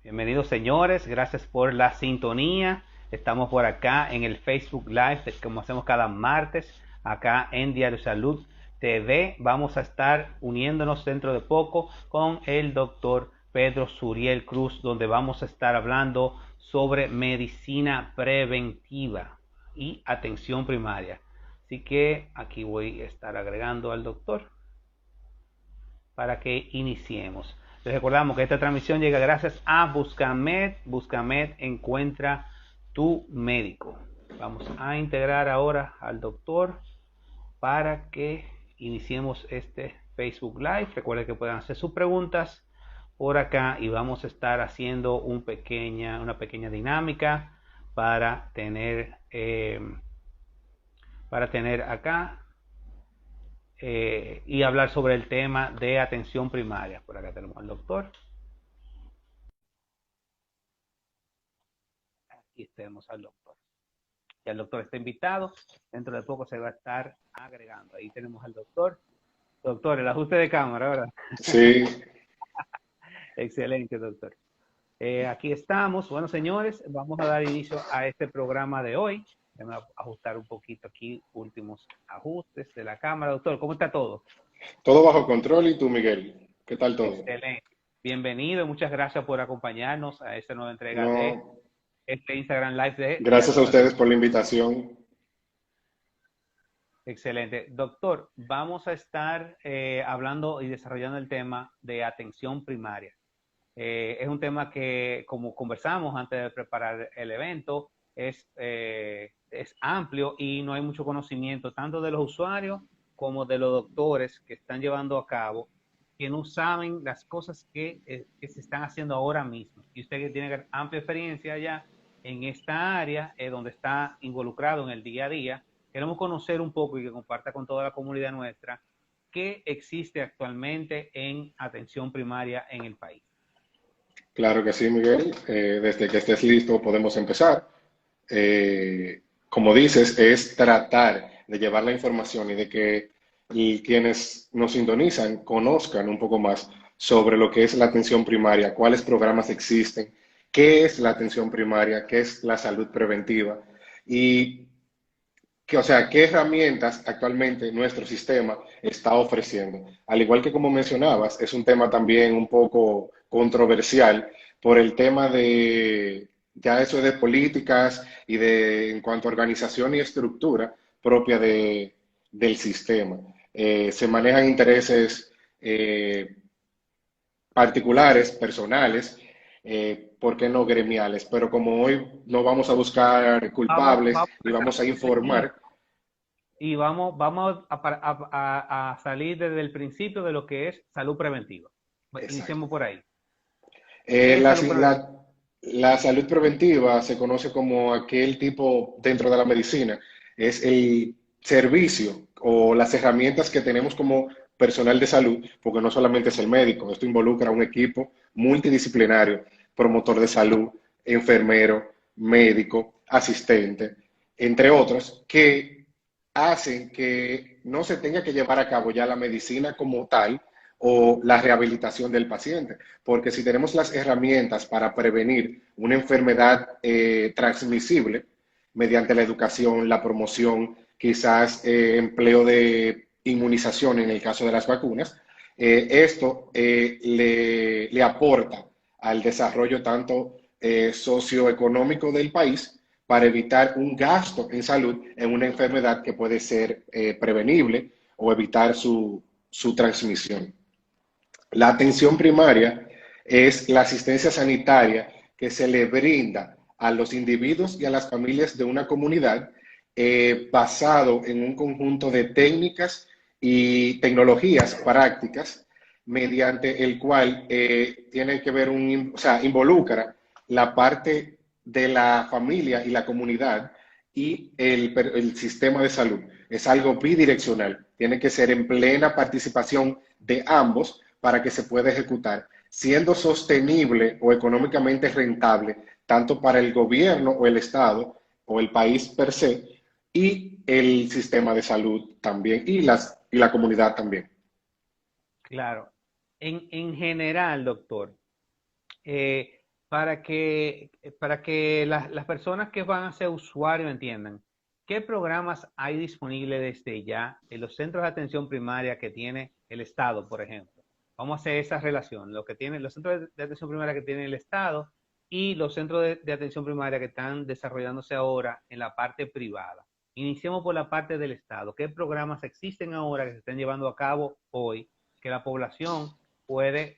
Bienvenidos señores, gracias por la sintonía. Estamos por acá en el Facebook Live, como hacemos cada martes, acá en Diario Salud TV. Vamos a estar uniéndonos dentro de poco con el doctor Pedro Suriel Cruz, donde vamos a estar hablando sobre medicina preventiva y atención primaria. Así que aquí voy a estar agregando al doctor para que iniciemos. Les recordamos que esta transmisión llega gracias a Buscamed. Buscamed encuentra tu médico. Vamos a integrar ahora al doctor para que iniciemos este Facebook Live. Recuerden que pueden hacer sus preguntas por acá y vamos a estar haciendo una pequeña dinámica para tener acá y hablar sobre el tema de atención primaria. Por acá tenemos al doctor. Aquí tenemos al doctor. Ya el doctor está invitado. Dentro de poco se va a estar agregando. Ahí tenemos al doctor. Doctor, el ajuste de cámara, ¿verdad? Sí, Excelente, doctor. Aquí estamos. Bueno, señores, vamos a dar inicio a este programa de hoy. Déjame ajustar un poquito aquí, últimos ajustes de la cámara. Doctor, ¿cómo está todo? todo bajo control. ¿Y tú, Miguel? ¿Qué tal todo? Excelente. Bienvenido, muchas gracias por acompañarnos a esta nueva entrega de No, este Instagram Live de gracias Diario a Salud. ustedes por la invitación. Excelente. Doctor, vamos a estar hablando y desarrollando el tema de atención primaria. Es un tema que, como conversamos antes de preparar el evento, es amplio y no hay mucho conocimiento tanto de los usuarios como de los doctores que están llevando a cabo, que no saben las cosas que se están haciendo ahora mismo. Y usted que tiene amplia experiencia ya en esta área, donde está involucrado en el día a día, queremos conocer un poco y que comparta con toda la comunidad nuestra qué existe actualmente en atención primaria en el país. Claro que sí, Miguel. Desde que estés listo podemos empezar. Como dices, es tratar de llevar la información y de que quienes nos sintonizan conozcan un poco más sobre lo que es la atención primaria, cuáles programas existen, qué es la atención primaria, qué es la salud preventiva y o sea, qué herramientas actualmente nuestro sistema está ofreciendo. Al igual que como mencionabas, es un tema también un poco controversial por el tema de, ya eso de políticas y de en cuanto a organización y estructura propia del sistema. Se manejan intereses particulares, personales, ¿por qué no gremiales? Pero como hoy no vamos a buscar culpables Vamos y vamos a informar. y vamos a salir desde el principio de lo que es salud preventiva. Exacto. Iniciemos por ahí. Eh, ¿Qué es la, salud preventiva? la- la salud preventiva se conoce como aquel tipo dentro de la medicina, es el servicio o las herramientas que tenemos como personal de salud, porque no solamente es el médico, esto involucra un equipo multidisciplinario, promotor de salud, enfermero, médico, asistente, entre otros, que hacen que no se tenga que llevar a cabo ya la medicina como tal o la rehabilitación del paciente. Porque si tenemos las herramientas para prevenir una enfermedad transmisible mediante la educación, la promoción, quizás empleo de inmunización en el caso de las vacunas, esto le aporta al desarrollo tanto socioeconómico del país para evitar un gasto en salud en una enfermedad que puede ser prevenible o evitar su transmisión. La atención primaria es la asistencia sanitaria que se le brinda a los individuos y a las familias de una comunidad basado en un conjunto de técnicas y tecnologías prácticas mediante el cual tiene que ver o sea, involucra la parte de la familia y la comunidad y el sistema de salud. Es algo bidireccional, tiene que ser en plena participación de ambos para que se pueda ejecutar, siendo sostenible o económicamente rentable, tanto para el gobierno o el Estado o el país per se, y el sistema de salud también, y la comunidad también. Claro. En general, doctor, eh, para que las personas que van a ser usuarios entiendan, ¿qué programas hay disponibles desde ya en los centros de atención primaria que tiene el Estado, por ejemplo? Vamos a hacer esa relación, lo que tienen los centros de atención primaria que tiene el Estado y los centros de atención primaria que están desarrollándose ahora en la parte privada. Iniciemos por la parte del Estado. ¿Qué programas existen ahora que se están llevando a cabo hoy que la población puede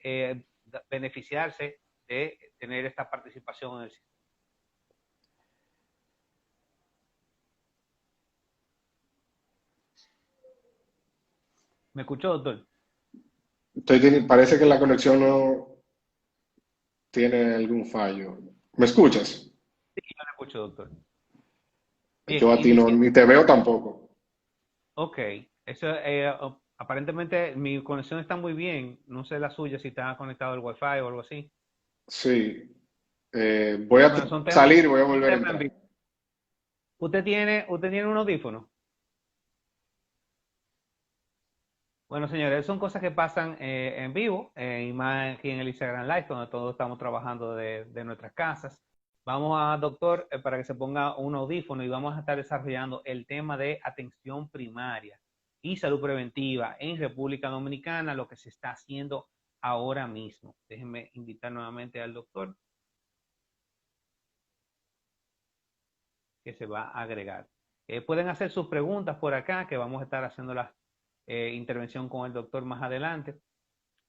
beneficiarse de tener esta participación en el sistema? ¿Me escuchó, doctor? Parece que la conexión no tiene algún fallo. ¿Me escuchas? Sí, yo le escucho, doctor. Bien, Yo a ti no, inicia. ni te veo tampoco. Ok, eso, aparentemente mi conexión está muy bien. No sé la suya si está conectado al Wi-Fi o algo así. Sí. Voy a Bueno, salir y voy a son volver a temas en entrar. vivo. ¿Usted tiene un audífono? Bueno, señores, son cosas que pasan en vivo, y más aquí en el Instagram Live, donde todos estamos trabajando de nuestras casas. Vamos a, doctor, para que se ponga un audífono y vamos a estar desarrollando el tema de atención primaria y salud preventiva en República Dominicana, lo que se está haciendo ahora mismo. Déjenme invitar nuevamente al doctor que se va a agregar. Pueden hacer sus preguntas por acá, que vamos a estar haciendo la intervención con el doctor más adelante.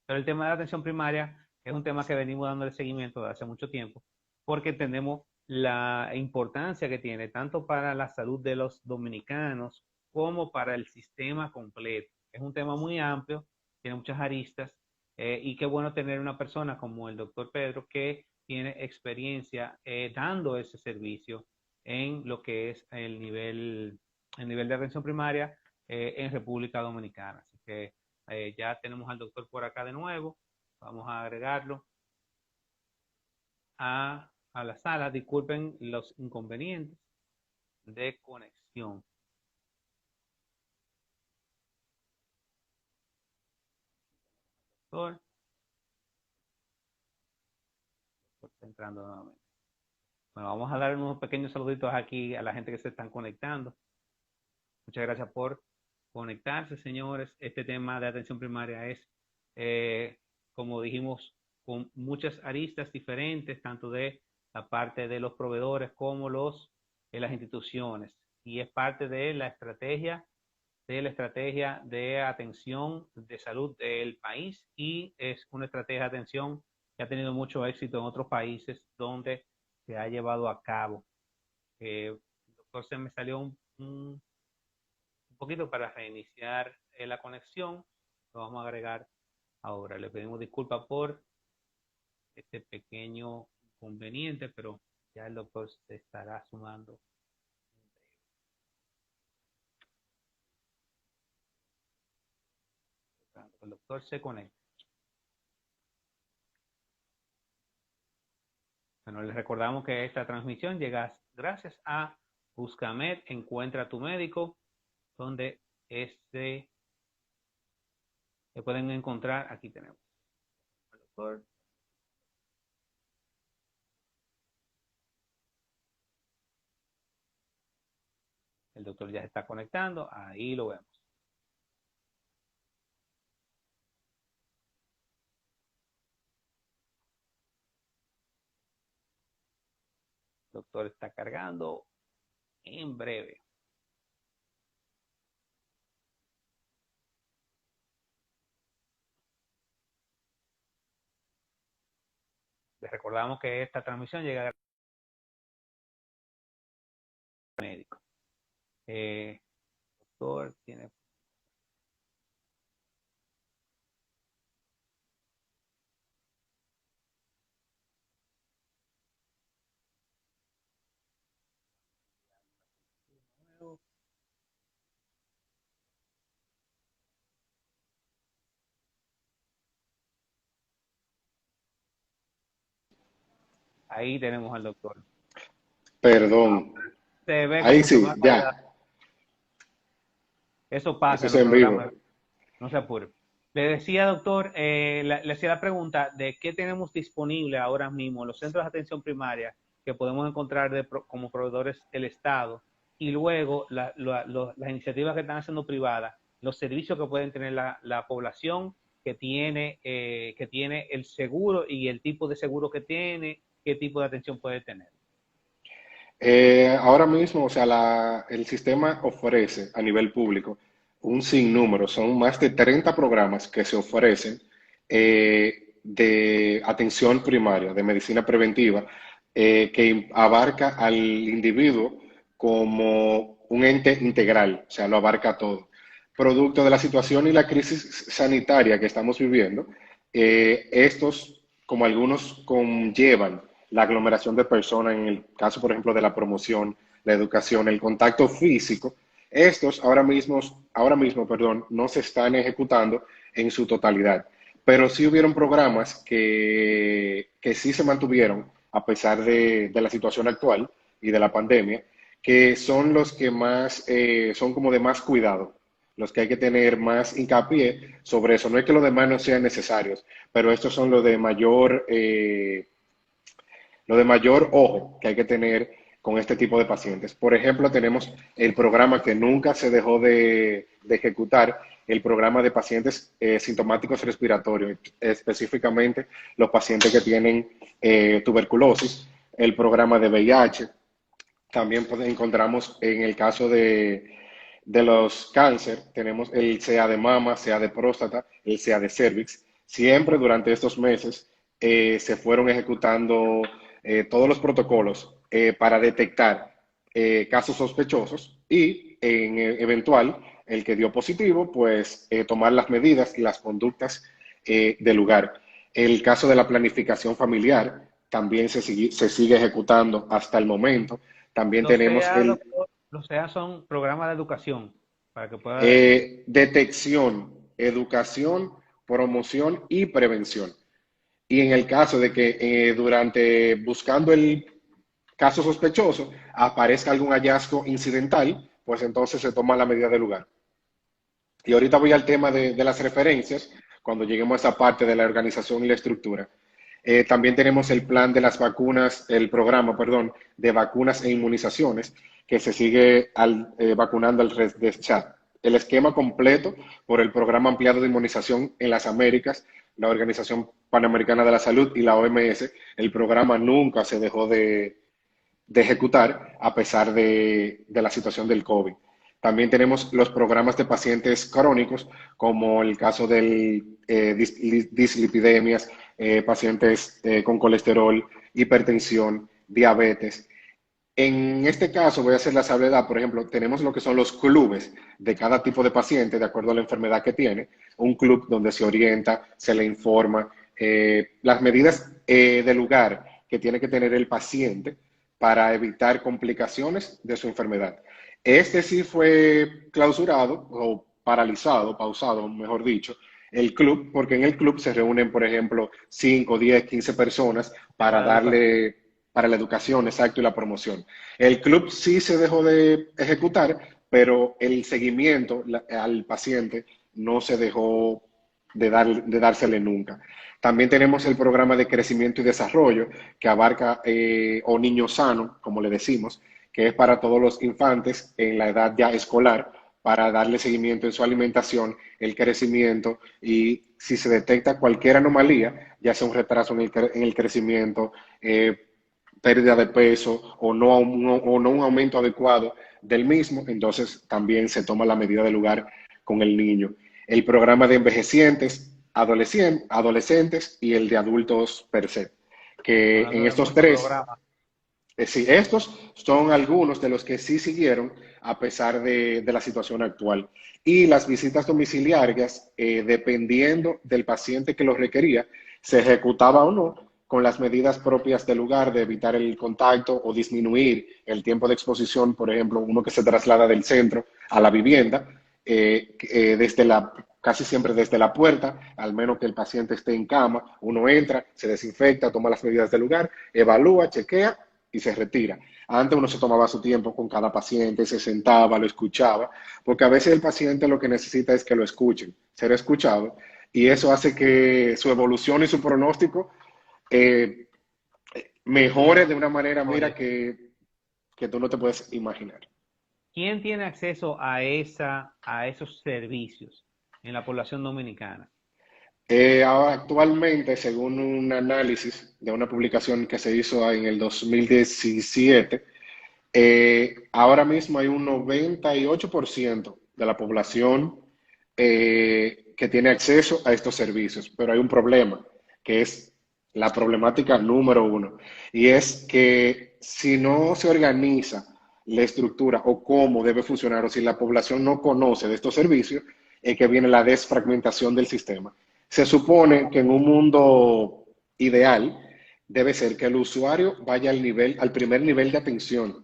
Pero el tema de la atención primaria es un tema que venimos dándole seguimiento desde hace mucho tiempo, porque entendemos la importancia que tiene tanto para la salud de los dominicanos como para el sistema completo. Es un tema muy amplio, tiene muchas aristas, y qué bueno tener una persona como el doctor Pedro que tiene experiencia dando ese servicio en lo que es el nivel de atención primaria en República Dominicana. Así que ya tenemos al doctor por acá de nuevo. Vamos a agregarlo a la sala. Disculpen los inconvenientes de conexión. Doctor, está entrando nuevamente. Bueno, vamos a dar unos pequeños saluditos aquí a la gente que se están conectando. Muchas gracias por conectarse, señores. Este tema de atención primaria es, como dijimos, con muchas aristas diferentes, tanto de la parte de los proveedores como de las instituciones. Y es parte de la estrategia de atención de salud del país y es una estrategia de atención que ha tenido mucho éxito en otros países donde se ha llevado a cabo. Doctor, se me salió un poquito para reiniciar la conexión. Lo vamos a agregar ahora. Le pedimos disculpas por este pequeño inconveniente, pero ya el doctor se estará sumando. El doctor se conecta. Bueno, les recordamos que esta transmisión llega gracias a Buscamed, Encuentra tu Médico, donde se pueden encontrar, aquí tenemos al doctor. El doctor ya se está conectando, ahí lo vemos. El doctor está cargando en breve. Les recordamos que esta transmisión llega al médico. Doctor tiene. Ahí tenemos al doctor. Perdón. Se ve con Ahí mucho sí, más ya. calidad. Eso Eso pasa en es los en vivo. programas. No se apure. Le decía, doctor, le hacía la pregunta de qué tenemos disponible ahora mismo en los centros de atención primaria que podemos encontrar como proveedores el Estado y luego las iniciativas que están haciendo privadas, los servicios que pueden tener la población que tiene el seguro y el tipo de seguro que tiene, qué tipo de atención puede tener. Ahora mismo, o sea, el sistema ofrece a nivel público un sinnúmero, son más de 30 programas que se ofrecen de atención primaria, de medicina preventiva, que abarca al individuo como un ente integral, o sea, lo abarca todo. Producto de la situación y la crisis sanitaria que estamos viviendo, estos, como algunos, conllevan la aglomeración de personas, en el caso, por ejemplo, de la promoción, la educación, el contacto físico, estos ahora mismo, perdón, no se están ejecutando en su totalidad, pero sí hubieron programas que sí se mantuvieron a pesar de la situación actual y de la pandemia, que son los que más, son como de más cuidado, los que hay que tener más hincapié sobre eso. No es que los demás no sean necesarios, pero estos son lo de mayor ojo que hay que tener con este tipo de pacientes. Por ejemplo, tenemos el programa que nunca se dejó de ejecutar, el programa de pacientes sintomáticos respiratorios, específicamente los pacientes que tienen tuberculosis, el programa de VIH. También encontramos en el caso de los cáncer, tenemos el CA de mama, CA de próstata, el CA de cervix. Siempre durante estos meses se fueron ejecutando todos los protocolos para detectar casos sospechosos y en eventual, el que dio positivo, pues tomar las medidas y las conductas del lugar. El caso de la planificación familiar también se sigue ejecutando hasta el momento. También Los tenemos CEA, el doctor, los CEA son programas de educación para que pueda. detección, educación, promoción y prevención. Y en el caso de que durante buscando el caso sospechoso aparezca algún hallazgo incidental, pues entonces se toma la medida de lugar. Y ahorita voy al tema de las referencias, cuando lleguemos a esa parte de la organización y la estructura. También tenemos el plan de las vacunas, el programa, perdón, de vacunas e inmunizaciones, que se sigue vacunando o sea, el esquema completo por el programa ampliado de inmunización en las Américas, la Organización Panamericana de la Salud y la OMS. El programa nunca se dejó de ejecutar a pesar de la situación del COVID. También tenemos los programas de pacientes crónicos, como el caso del dislipidemias, pacientes con colesterol, hipertensión, diabetes. En este caso, voy a hacer la salvedad, por ejemplo, tenemos lo que son los clubes de cada tipo de paciente, de acuerdo a la enfermedad que tiene, un club donde se orienta, se le informa, las medidas de lugar que tiene que tener el paciente para evitar complicaciones de su enfermedad. Este sí fue clausurado o paralizado, pausado, mejor dicho, el club, porque en el club se reúnen, por ejemplo, 5, 10, 15 personas para Para la educación. darle, para la educación, exacto, y la promoción. El club sí se dejó de ejecutar, pero el seguimiento al paciente no se dejó de dársele nunca. También tenemos el programa de crecimiento y desarrollo que abarca, o niño sano, como le decimos, que es para todos los infantes en la edad ya escolar, para darle seguimiento en su alimentación, el crecimiento y si se detecta cualquier anomalía, ya sea un retraso en el crecimiento, pérdida de peso o no un aumento adecuado del mismo, entonces también se toma la medida de lugar con el niño. El programa de envejecientes, adolescentes y el de adultos per se, que Hablando en de estos muchos tres, programas. sí, estos son algunos de los que sí siguieron a pesar de la situación actual. Y las visitas domiciliarias, dependiendo del paciente que lo requería, se ejecutaba o no con las medidas propias del lugar de evitar el contacto o disminuir el tiempo de exposición, por ejemplo, uno que se traslada del centro a la vivienda, casi siempre desde la puerta, al menos que el paciente esté en cama, uno entra, se desinfecta, toma las medidas del lugar, evalúa, chequea y se retira. Antes uno se tomaba su tiempo con cada paciente, se sentaba, lo escuchaba, porque a veces el paciente lo que necesita es que lo escuchen, ser escuchado y eso hace que su evolución y su pronóstico eh, mejore de una manera, mira, Oye, que tú no te puedes imaginar. ¿quién tiene acceso a esos servicios en la población dominicana? Ahora, actualmente, según un análisis de una publicación que se hizo en el 2017, ahora mismo hay un 98% de la población que tiene acceso a estos servicios, pero hay un problema, que es la problemática número uno, y es que si no se organiza la estructura o cómo debe funcionar, o si la población no conoce de estos servicios, es que viene la desfragmentación del sistema. Se supone que en un mundo ideal debe ser que el usuario vaya al primer nivel de atención,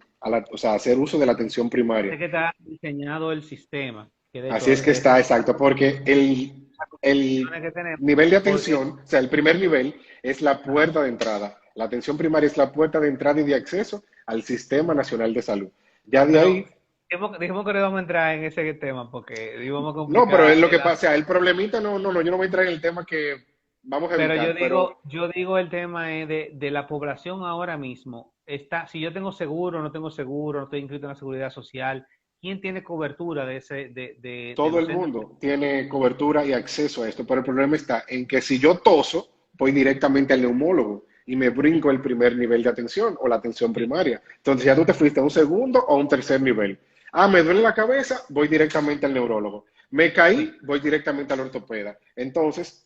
o sea, hacer uso de la atención primaria. Sé que está diseñado el sistema, que de Así hecho es que esa está es exacto, porque las el conversaciones que tenemos, nivel de porque atención, o sea, el primer nivel es la ajá, puerta de entrada. La atención primaria es la puerta de entrada y de acceso al Sistema Nacional de Salud. Ya de pero ahí, dijimos que no íbamos a entrar en ese tema porque íbamos a no, pero es complicar lo que el pasa, asunto. el problemita, yo no voy a entrar en el tema que vamos a Pero evitar, pero yo digo el tema es de la población ahora mismo. Está, si yo tengo seguro, no tengo seguro, no estoy inscrito en la seguridad social, ¿quién tiene cobertura de de todo los el centros? mundo tiene cobertura y acceso a esto, pero el problema está en que si yo toso, voy directamente al neumólogo y me brinco el primer nivel de atención o la atención Sí, primaria. Entonces ya tú te fuiste a un segundo o a un tercer nivel. Ah, me duele la cabeza, voy directamente al neurólogo. Me sí. caí, voy directamente al ortopeda. Entonces,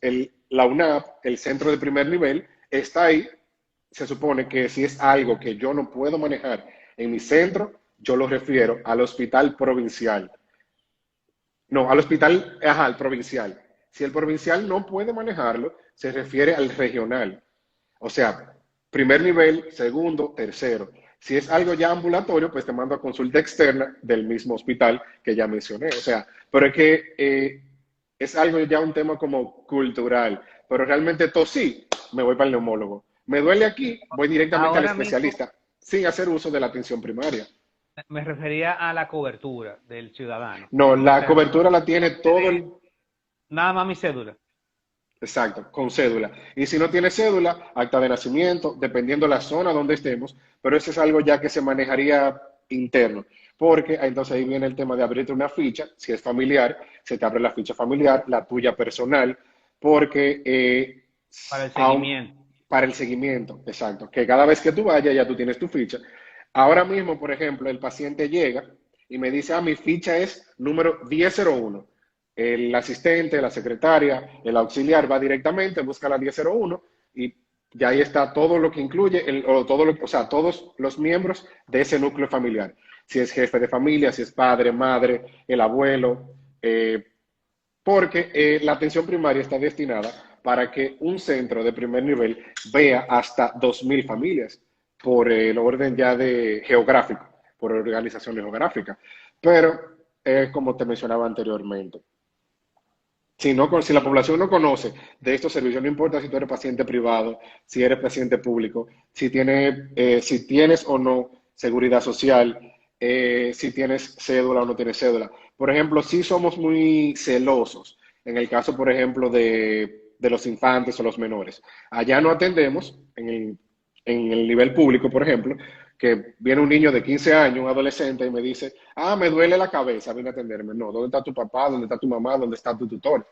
la UNAP, el centro de primer nivel, está ahí. Se supone que si es algo que yo no puedo manejar en mi centro, yo lo refiero al hospital provincial. No, al hospital, ajá, al provincial. Si el provincial no puede manejarlo, se refiere al regional. O sea, primer nivel, segundo, tercero. Si es algo ya ambulatorio, pues te mando a consulta externa del mismo hospital que ya mencioné. O sea, pero es que es algo ya un tema como cultural. Pero realmente tosí, me voy para el neumólogo. Me duele aquí, voy directamente al Ahora mismo especialista, sin hacer uso de la atención primaria. me refería a la cobertura del ciudadano. No, O la sea, cobertura la tiene todo el. nada más mi cédula. Exacto, con cédula. Y si no tiene cédula, acta de nacimiento, dependiendo la zona donde estemos, pero eso es algo ya que se manejaría interno, porque entonces ahí viene el tema de abrirte una ficha, si es familiar, se te abre la ficha familiar, la tuya personal, porque Para el aun- seguimiento. para el seguimiento, exacto, que cada vez que tú vayas ya tú tienes tu ficha. Ahora mismo, por ejemplo, el paciente llega y me dice, mi ficha es número 1001. El asistente, la secretaria, el auxiliar va directamente, busca la 1001 y ya ahí está todo lo que incluye, o sea, todos los miembros de ese núcleo familiar. Si es jefe de familia, si es padre, madre, el abuelo, porque la atención primaria está destinada para que un centro de primer nivel vea hasta 2.000 familias por el orden ya de geográfico, por organización geográfica. Pero, como te mencionaba anteriormente, si la Sí, población no conoce de estos servicios, no importa si tú eres paciente privado, si eres paciente público, si tienes o no seguridad social, si tienes cédula o no tienes cédula. Por ejemplo, si somos muy celosos en el caso, por ejemplo, de los infantes o los menores. Allá no atendemos en el nivel público, por ejemplo, que viene un niño de 15 años, un adolescente, y me dice, me duele la cabeza, viene a atenderme. No, ¿dónde está tu papá? ¿Dónde está tu mamá? ¿Dónde está tu tutor?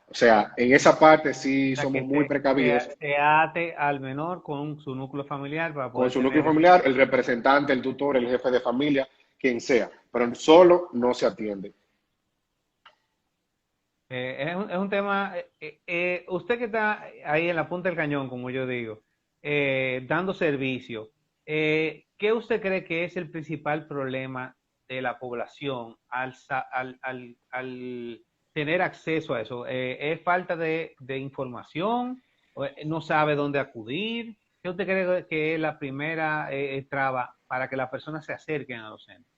O sea, en esa parte sí o sea somos que muy precavidos se ate al menor con su núcleo familiar para con poder su núcleo tener. familiar, el representante, el tutor, el jefe de familia, quien sea, pero solo no se atiende. Es un tema, usted que está ahí en la punta del cañón, como yo digo, dando servicio, ¿qué usted cree que es el principal problema de la población al tener acceso a eso? ¿Es falta de información? ¿O, no sabe dónde acudir? ¿Qué usted cree que es la primera traba para que las personas se acerquen a los centros?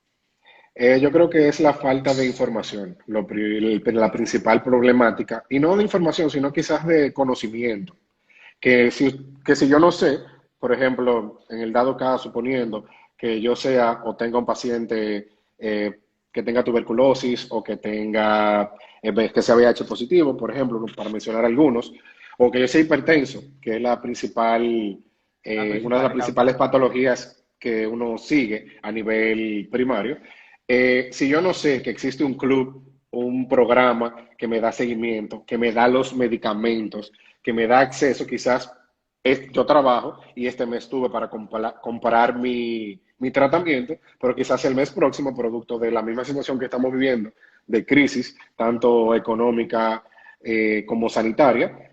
Yo creo que es la falta de información, la principal problemática, y no de información, sino quizás de conocimiento. Que si yo no sé, por ejemplo, en el dado caso, suponiendo que yo sea o tenga un paciente que tenga tuberculosis o que sea VIH positivo, por ejemplo, para mencionar algunos, o que yo sea hipertenso, que es La una de las principal causa. principales patologías que uno sigue a nivel primario. Si yo no sé que existe un club, un programa que me da seguimiento, que me da los medicamentos, que me da acceso, quizás yo trabajo y este mes tuve para comparar mi tratamiento, pero quizás el mes próximo, producto de la misma situación que estamos viviendo, de crisis, tanto económica como sanitaria,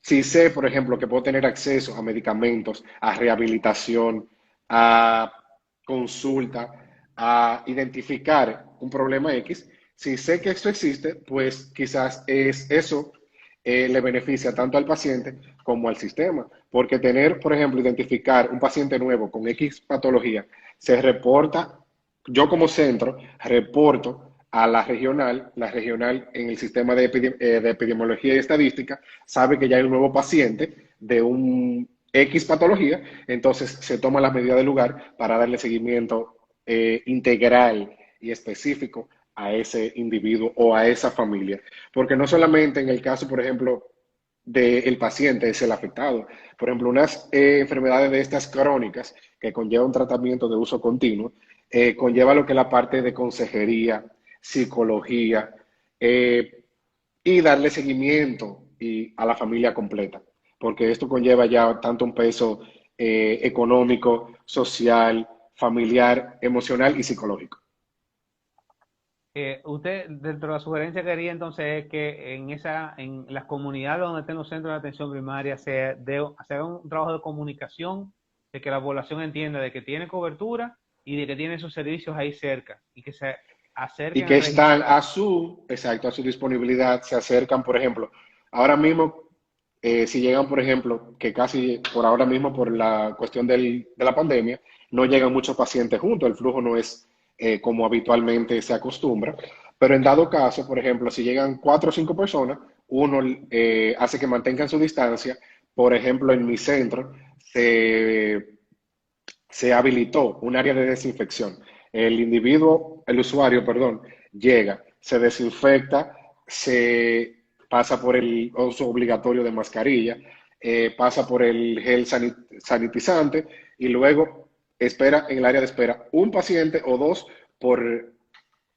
si sé, por ejemplo, que puedo tener acceso a medicamentos, a rehabilitación, a consulta, a identificar un problema X, si sé que esto existe, pues quizás eso le beneficia tanto al paciente como al sistema. Porque tener, por ejemplo, identificar un paciente nuevo con X patología, se reporta, yo como centro, reporto a la regional en el sistema de epidemiología y estadística, sabe que ya hay un nuevo paciente de un X patología, entonces se toma las medidas del lugar para darle seguimiento integral y específico a ese individuo o a esa familia. Porque no solamente en el caso, por ejemplo, del paciente es el afectado. Por ejemplo, unas enfermedades de estas crónicas que conllevan un tratamiento de uso continuo, conlleva lo que es la parte de consejería, psicología y darle seguimiento a la familia completa, porque esto conlleva ya tanto un peso económico, social, familiar, emocional y psicológico. Usted, dentro de la sugerencia que haría entonces es que en las comunidades donde estén los centros de atención primaria se haga un trabajo de comunicación, de que la población entienda de que tiene cobertura y de que tiene sus servicios ahí cerca y que se Y acerquen a que están registrar. exacto, a su disponibilidad, se acercan, por ejemplo, ahora mismo, si llegan, por ejemplo, que casi por ahora mismo, por la cuestión de la pandemia, no llegan muchos pacientes juntos, el flujo no es como habitualmente se acostumbra, pero en dado caso, por ejemplo, si llegan 4 o 5 personas, uno hace que mantengan su distancia. Por ejemplo, en mi centro se habilitó un área de desinfección. El usuario, perdón, llega, se desinfecta, se pasa por el uso obligatorio de mascarilla, pasa por el gel sanitizante y luego espera en el área de espera un paciente o dos por,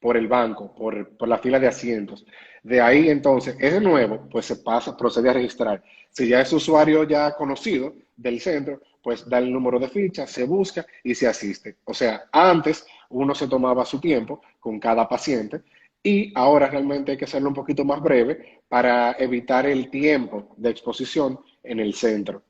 por el banco, por la fila de asientos. De ahí entonces, ese nuevo, pues procede a registrar. Si ya es usuario ya conocido del centro, pues da el número de ficha, se busca y se asiste. O sea, antes uno se tomaba su tiempo con cada paciente y ahora realmente hay que hacerlo un poquito más breve para evitar el tiempo de exposición en el centro.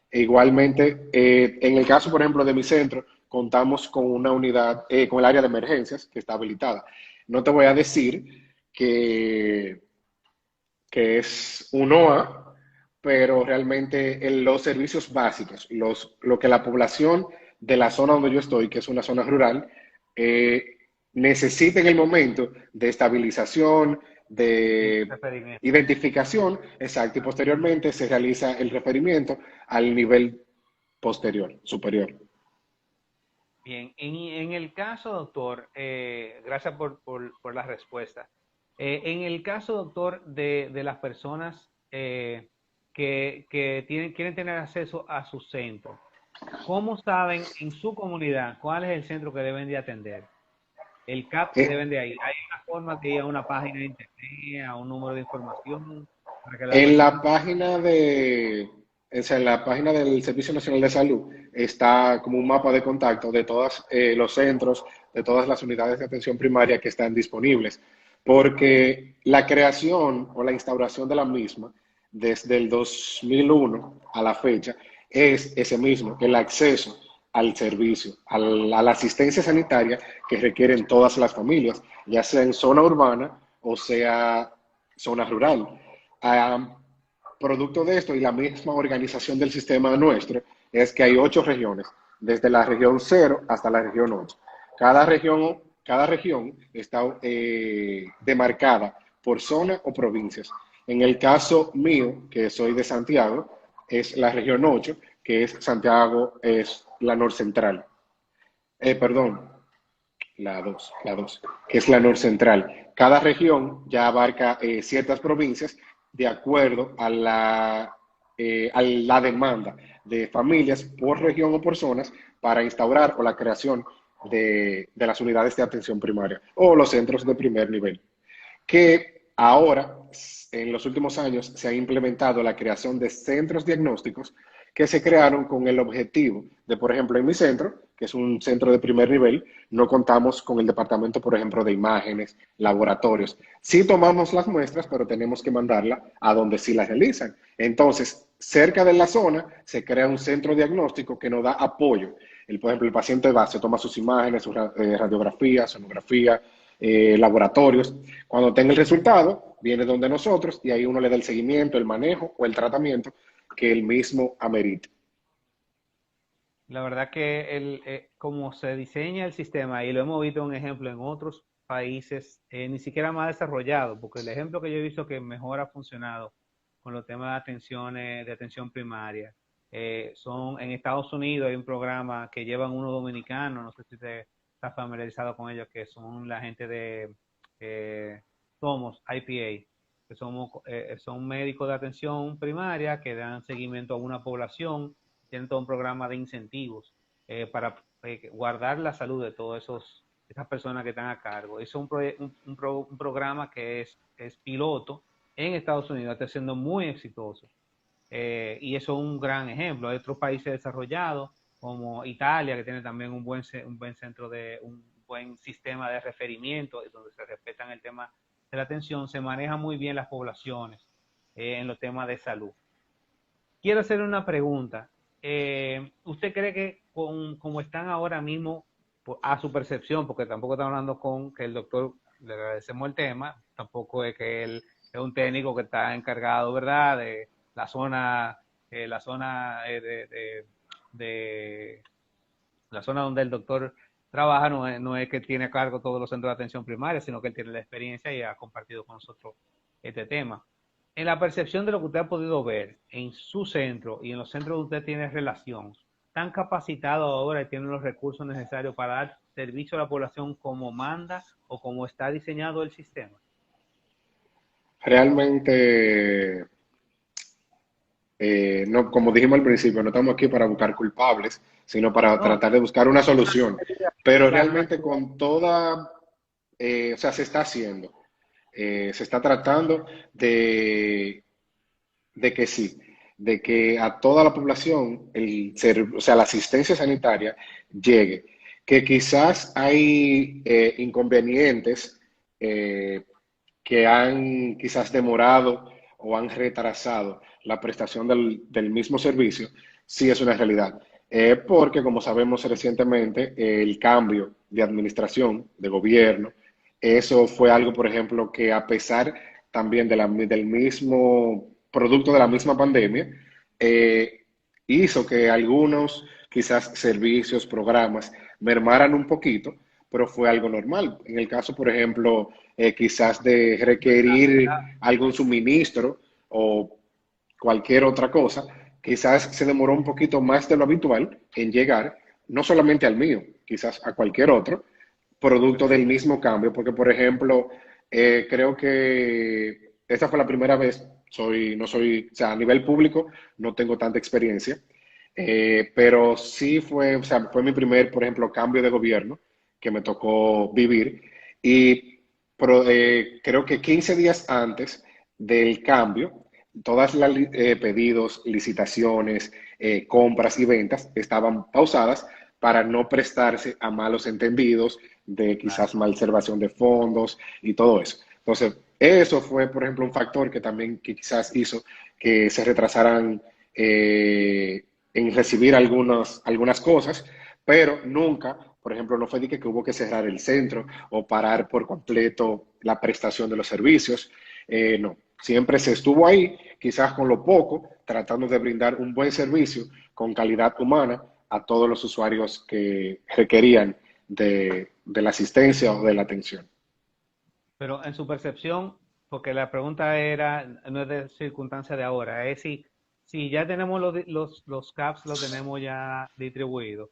E igualmente, en el caso, por ejemplo, de mi centro, contamos con una unidad, con el área de emergencias que está habilitada. No te voy a decir que, que es un OA, pero realmente en los servicios básicos, lo que la población de la zona donde yo estoy, que es una zona rural, eh, necesita en el momento de estabilización, de Referimiento. identificación, exacto, y posteriormente se realiza el referimiento al nivel posterior, superior. Bien, en el caso, doctor, gracias por la respuesta. En el caso, doctor, de las personas que quieren tener acceso a su centro, ¿cómo saben en su comunidad cuál es el centro que deben de atender? El CAP que Eh, deben de ir. ¿Hay una forma de ir a una página de internet, a un número de información para que la En persona... la página o sea, en la página del Servicio Nacional de Salud está como un mapa de contacto de todos los centros, de todas las unidades de atención primaria que están disponibles, porque la creación o la instauración de la misma desde el 2001 a la fecha es ese mismo, el acceso al servicio, a la asistencia sanitaria que requieren todas las familias, ya sea en zona urbana o sea zona rural. Ah, producto de esto y la misma organización del sistema nuestro es que hay 8 regiones, desde la región 0 hasta la región 8. Cada región está demarcada por zona o provincias. En el caso mío, que soy de Santiago, es la región 8, que es Santiago, es la norcentral. Perdón, la 2, que es la norcentral. Cada región ya abarca ciertas provincias de acuerdo a la demanda de familias por región o por zonas para instaurar o la creación de las unidades de atención primaria o los centros de primer nivel, que ahora, en los últimos años, se ha implementado la creación de centros diagnósticos que se crearon con el objetivo de, por ejemplo, en mi centro, que es un centro de primer nivel, no contamos con el departamento, por ejemplo, de imágenes, laboratorios. Sí tomamos las muestras, pero tenemos que mandarla a donde sí las realizan. Entonces, cerca de la zona se crea un centro diagnóstico que nos da apoyo. Por ejemplo, el paciente va, se toma sus imágenes, su radiografía, sonografía, laboratorios. Cuando tenga el resultado, viene donde nosotros y ahí uno le da el seguimiento, el manejo o el tratamiento que el mismo amerite. La verdad que como se diseña el sistema, y lo hemos visto un ejemplo en otros países, ni siquiera más desarrollados, porque el ejemplo que yo he visto que mejor ha funcionado con los temas de atención primaria, son en Estados Unidos hay un programa que llevan unos dominicanos, no sé si te estás familiarizado con ellos, que son la gente de Somos, IPA, que son médicos de atención primaria que dan seguimiento a una población, tienen todo un programa de incentivos para guardar la salud de todas esas personas que están a cargo. Es un programa que es piloto en Estados Unidos, está siendo muy exitoso. Y eso es un gran ejemplo. Hay otros países desarrollados, como Italia, que tiene también un buen sistema de referimiento, donde se respetan el tema de la atención, se manejan muy bien las poblaciones en los temas de salud. Quiero hacer una pregunta. ¿Usted cree que como están ahora mismo, a su percepción, porque tampoco estamos hablando con que el doctor, le agradecemos el tema, tampoco es que él es un técnico que está encargado, ¿verdad?, de la zona de la zona donde el doctor trabaja, no es que tiene a cargo todos los centros de atención primaria, sino que él tiene la experiencia y ha compartido con nosotros este tema. En la percepción de lo que usted ha podido ver en su centro y en los centros donde usted tiene relación, ¿están capacitados ahora y tienen los recursos necesarios para dar servicio a la población como manda o como está diseñado el sistema? Realmente, no, como dijimos al principio, no estamos aquí para buscar culpables, sino para No, tratar de buscar una solución. Pero claro, realmente con toda, o sea, se está haciendo, se está tratando de que sí, de que a toda la población o sea, la asistencia sanitaria llegue. Que quizás hay inconvenientes eh, que han quizás demorado o han retrasado la prestación del mismo servicio, sí es una realidad. Porque, como sabemos recientemente, el cambio de administración, de gobierno, eso fue algo, por ejemplo, que a pesar también del mismo producto de la misma pandemia, eh, hizo que algunos quizás servicios, programas mermaran un poquito, pero fue algo normal. En el caso, por ejemplo, quizás de requerir algún suministro o cualquier otra cosa, quizás se demoró un poquito más de lo habitual en llegar, no solamente al mío, quizás a cualquier otro, producto del mismo cambio, porque por ejemplo, creo que esta fue la primera vez, no soy, o sea, a nivel público no tengo tanta experiencia, pero sí fue, o sea, fue mi primer, por ejemplo, cambio de gobierno que me tocó vivir y creo que 15 días antes del cambio, todas las pedidos, licitaciones, compras y ventas estaban pausadas para no prestarse a malos entendidos de claro. quizás malversación de fondos y todo eso. Entonces, eso fue, por ejemplo, un factor que también que quizás hizo que se retrasaran en recibir algunas cosas, pero nunca, por ejemplo, no fue de que hubo que cerrar el centro o parar por completo la prestación de los servicios. No, siempre se estuvo ahí, quizás con lo poco, tratando de brindar un buen servicio con calidad humana a todos los usuarios que requerían de la asistencia o de la atención. Pero en su percepción, porque la pregunta no es de circunstancia de ahora, es si ya tenemos los CAPS, los tenemos ya distribuidos.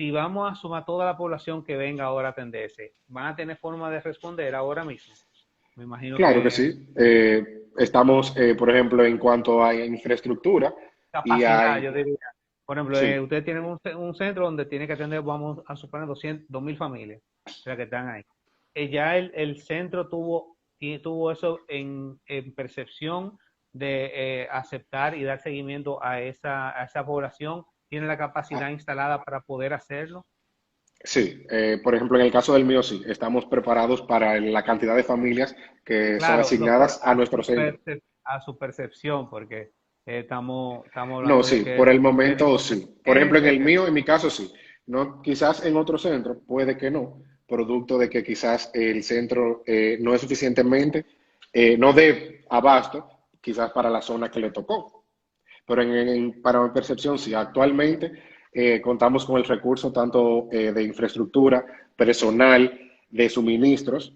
si vamos a sumar toda la población que venga ahora a atenderse, ¿van a tener forma de responder ahora mismo? Me imagino Claro que que sí. Estamos, por ejemplo, en cuanto a infraestructura y capacidad, hay, yo diría. Por ejemplo, sí, ustedes tienen un centro donde tiene que atender, vamos a suponer, 2.000 familias, o sea, que están ahí. Ya el centro tuvo eso en percepción de aceptar y dar seguimiento a esa población. ¿Tiene la ah, capacidad instalada para poder hacerlo? sí. Por ejemplo, en el caso del mío, sí, estamos preparados para la cantidad de familias que son Claro, doctor, asignadas a nuestro centro. a su percepción, porque estamos No, hablando de sí, que por el tienen momento sí. Por ejemplo, en gente, el mío, en mi caso, sí. No, quizás en otro centro, puede que no, producto de que quizás el centro no es suficientemente, no dé abasto, quizás para la zona que le tocó. Pero para mi percepción, sí, actualmente contamos con el recurso tanto de infraestructura, personal, de suministros,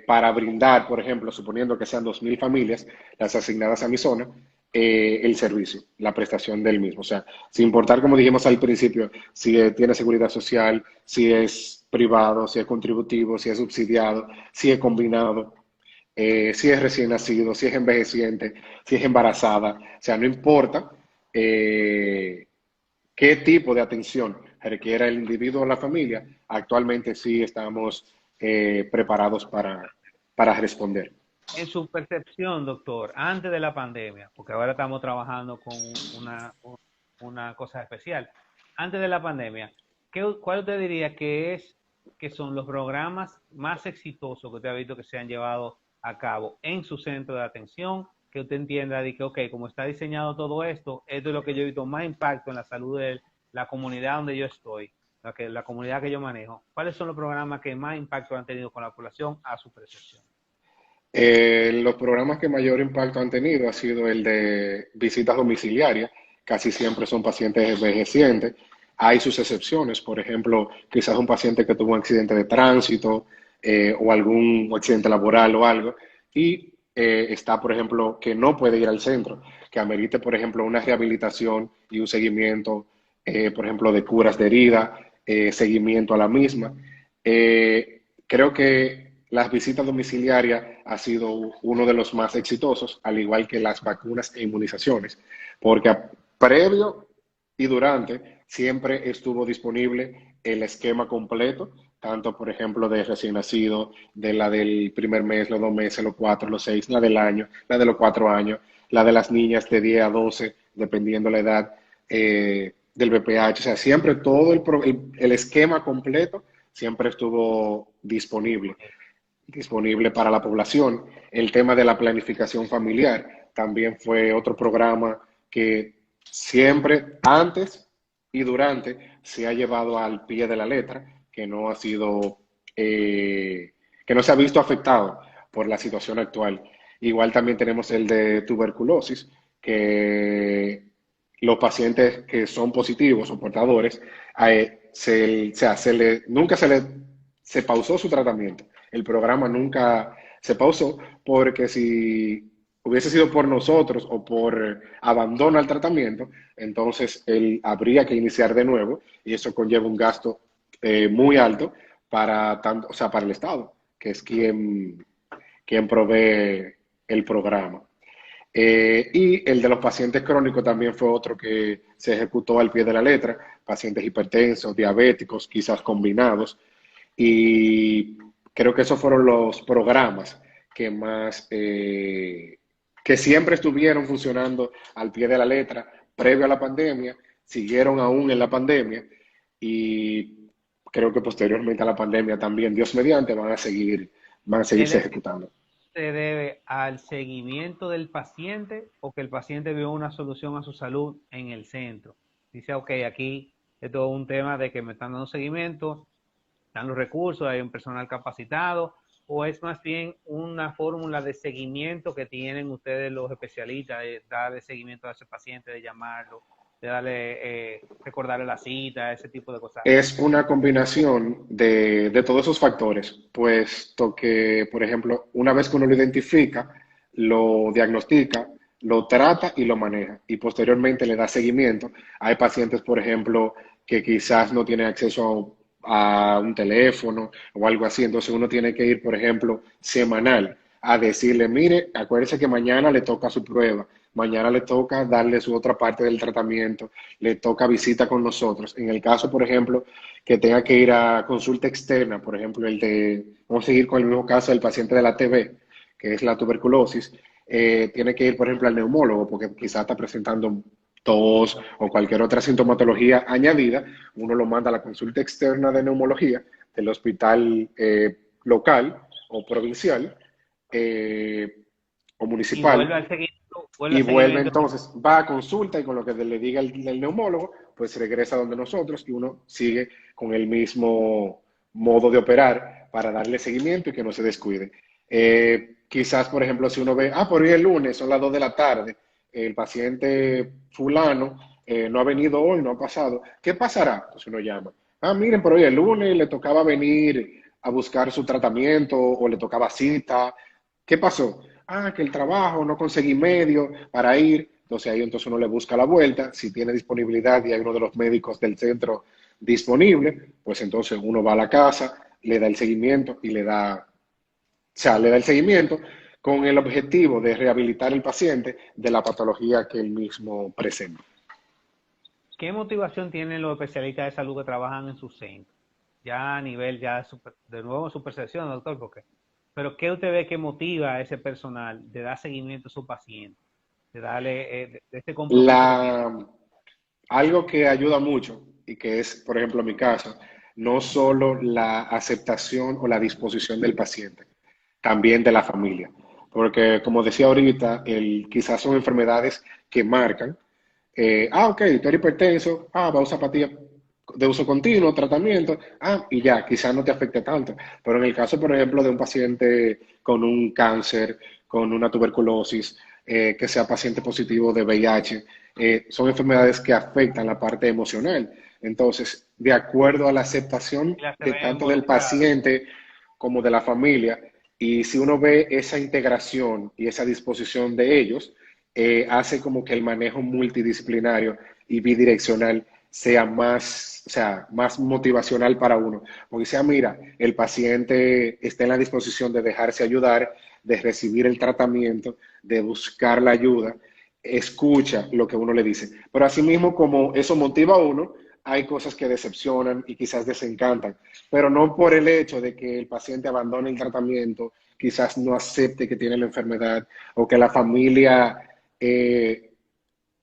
para brindar, por ejemplo, suponiendo que sean 2.000 familias las asignadas a mi zona, el servicio, la prestación del mismo. O sea, sin importar, como dijimos al principio, si tiene seguridad social, si es privado, si es contributivo, si es subsidiado, si es combinado, si es recién nacido, si es envejeciente, si es embarazada, o sea, no importa eh, qué tipo de atención requiera el individuo o la familia, actualmente sí estamos preparados para responder. en su percepción, doctor, antes de la pandemia, porque ahora estamos trabajando con una cosa especial, antes de la pandemia, ¿cuál usted diría que son los programas más exitosos que usted ha visto que se han llevado a cabo en su centro de atención? Que usted entienda de que, ok, como está diseñado todo esto, esto es lo que yo he visto más impacto en la salud de la comunidad donde yo estoy, la comunidad que yo manejo. ¿Cuáles son los programas que más impacto han tenido con la población a su percepción? Los programas que mayor impacto han tenido ha sido el de visitas domiciliarias, casi siempre son pacientes envejecientes. Hay sus excepciones, por ejemplo, quizás un paciente que tuvo un accidente de tránsito o algún accidente laboral o algo, y está, por ejemplo, que no puede ir al centro, que amerite, por ejemplo, una rehabilitación y un seguimiento, por ejemplo, de curas de herida, seguimiento a la misma. Creo que las visitas domiciliarias ha sido uno de los más exitosos, al igual que las vacunas e inmunizaciones, porque previo y durante siempre estuvo disponible el esquema completo, tanto por ejemplo de recién nacido, de la del primer mes, los 2 meses, los 4, los 6, la del año, la de los 4 años, la de las niñas de 10 a 12, dependiendo la edad del BPH. O sea, siempre todo el esquema completo siempre estuvo disponible para la población. El tema de la planificación familiar también fue otro programa que siempre, antes y durante, se ha llevado al pie de la letra, que no ha sido, que no se ha visto afectado por la situación actual. Igual también tenemos el de tuberculosis, que los pacientes que son positivos o portadores, nunca se pausó su tratamiento. El programa nunca se pausó porque si hubiese sido por nosotros o por abandono al tratamiento, entonces él habría que iniciar de nuevo y eso conlleva un gasto muy alto para, tanto, o sea, para el Estado, que es quien provee el programa. Y el de los pacientes crónicos también fue otro que se ejecutó al pie de la letra, pacientes hipertensos, diabéticos, quizás combinados. Y creo que esos fueron los programas que más, que siempre estuvieron funcionando al pie de la letra previo a la pandemia, siguieron aún en la pandemia y creo que posteriormente a la pandemia también, Dios mediante, van a ¿El seguirse éxito ejecutando. se debe al seguimiento del paciente o que el paciente vio una solución a su salud en el centro? Dice, ok, aquí es todo un tema de que me están dando seguimiento, están los recursos, hay un personal capacitado, o es más bien una fórmula de seguimiento que tienen ustedes los especialistas, de darle seguimiento a ese paciente, de llamarlo, de darle, recordarle la cita, ese tipo de cosas. Es una combinación de todos esos factores, puesto que, por ejemplo, una vez que uno lo identifica, lo diagnostica, lo trata y lo maneja, y posteriormente le da seguimiento. Hay pacientes, por ejemplo, que quizás no tiene acceso a un teléfono o algo así. Entonces uno tiene que ir, por ejemplo, semanal a decirle, mire, acuérdese que mañana le toca su prueba, mañana le toca darle su otra parte del tratamiento, le toca visita con nosotros. En el caso, por ejemplo, que tenga que ir a consulta externa, por ejemplo, vamos a seguir con el mismo caso del paciente de la TB, que es la tuberculosis, tiene que ir, por ejemplo, al neumólogo, porque quizás está presentando tos o cualquier otra sintomatología añadida, uno lo manda a la consulta externa de neumología del hospital local o provincial o Y vuelve municipal al seguimiento, vuelve y al vuelve seguimiento. entonces, va a consulta y con lo que le diga el neumólogo, pues regresa donde nosotros y uno sigue con el mismo modo de operar para darle seguimiento y que no se descuide. Quizás, por ejemplo, si uno ve, por hoy es lunes, son las 2 de la tarde, el paciente fulano no ha venido hoy, no ha pasado, ¿qué pasará? Pues uno llama, miren, por hoy es lunes, le tocaba venir a buscar su tratamiento o le tocaba cita, ¿qué pasó? Que el trabajo, no conseguí medio para ir, entonces ahí entonces uno le busca la vuelta, si tiene disponibilidad y hay uno de los médicos del centro disponible, pues entonces uno va a la casa, le da el seguimiento y le da el seguimiento con el objetivo de rehabilitar el paciente de la patología que él mismo presenta. ¿Qué motivación tienen los especialistas de salud que trabajan en su centro? Ya a nivel, de nuevo su percepción, doctor, porque, pero ¿qué usted ve que motiva a ese personal de dar seguimiento a su paciente? De darle, de este compromiso que tiene. La, Algo que ayuda mucho y que es, por ejemplo, mi caso, no solo la aceptación o la disposición del paciente, también de la familia. Porque, como decía ahorita, quizás son enfermedades que marcan. Ok, tú eres hipertenso, va a usar pastillas de uso continuo, tratamiento, y ya, quizás no te afecte tanto. Pero en el caso, por ejemplo, de un paciente con un cáncer, con una tuberculosis, que sea paciente positivo de VIH, son enfermedades que afectan la parte emocional. Entonces, de acuerdo a la aceptación Ya se de ve tanto del involucrada. paciente como de la familia, y si uno ve esa integración y esa disposición de ellos, hace como que el manejo multidisciplinario y bidireccional sea más, o sea, más motivacional para uno. Porque sea, mira, el paciente está en la disposición de dejarse ayudar, de recibir el tratamiento, de buscar la ayuda, escucha lo que uno le dice. Pero asimismo, como eso motiva a uno, hay cosas que decepcionan y quizás desencantan, pero no por el hecho de que el paciente abandone el tratamiento, quizás no acepte que tiene la enfermedad o que la familia eh,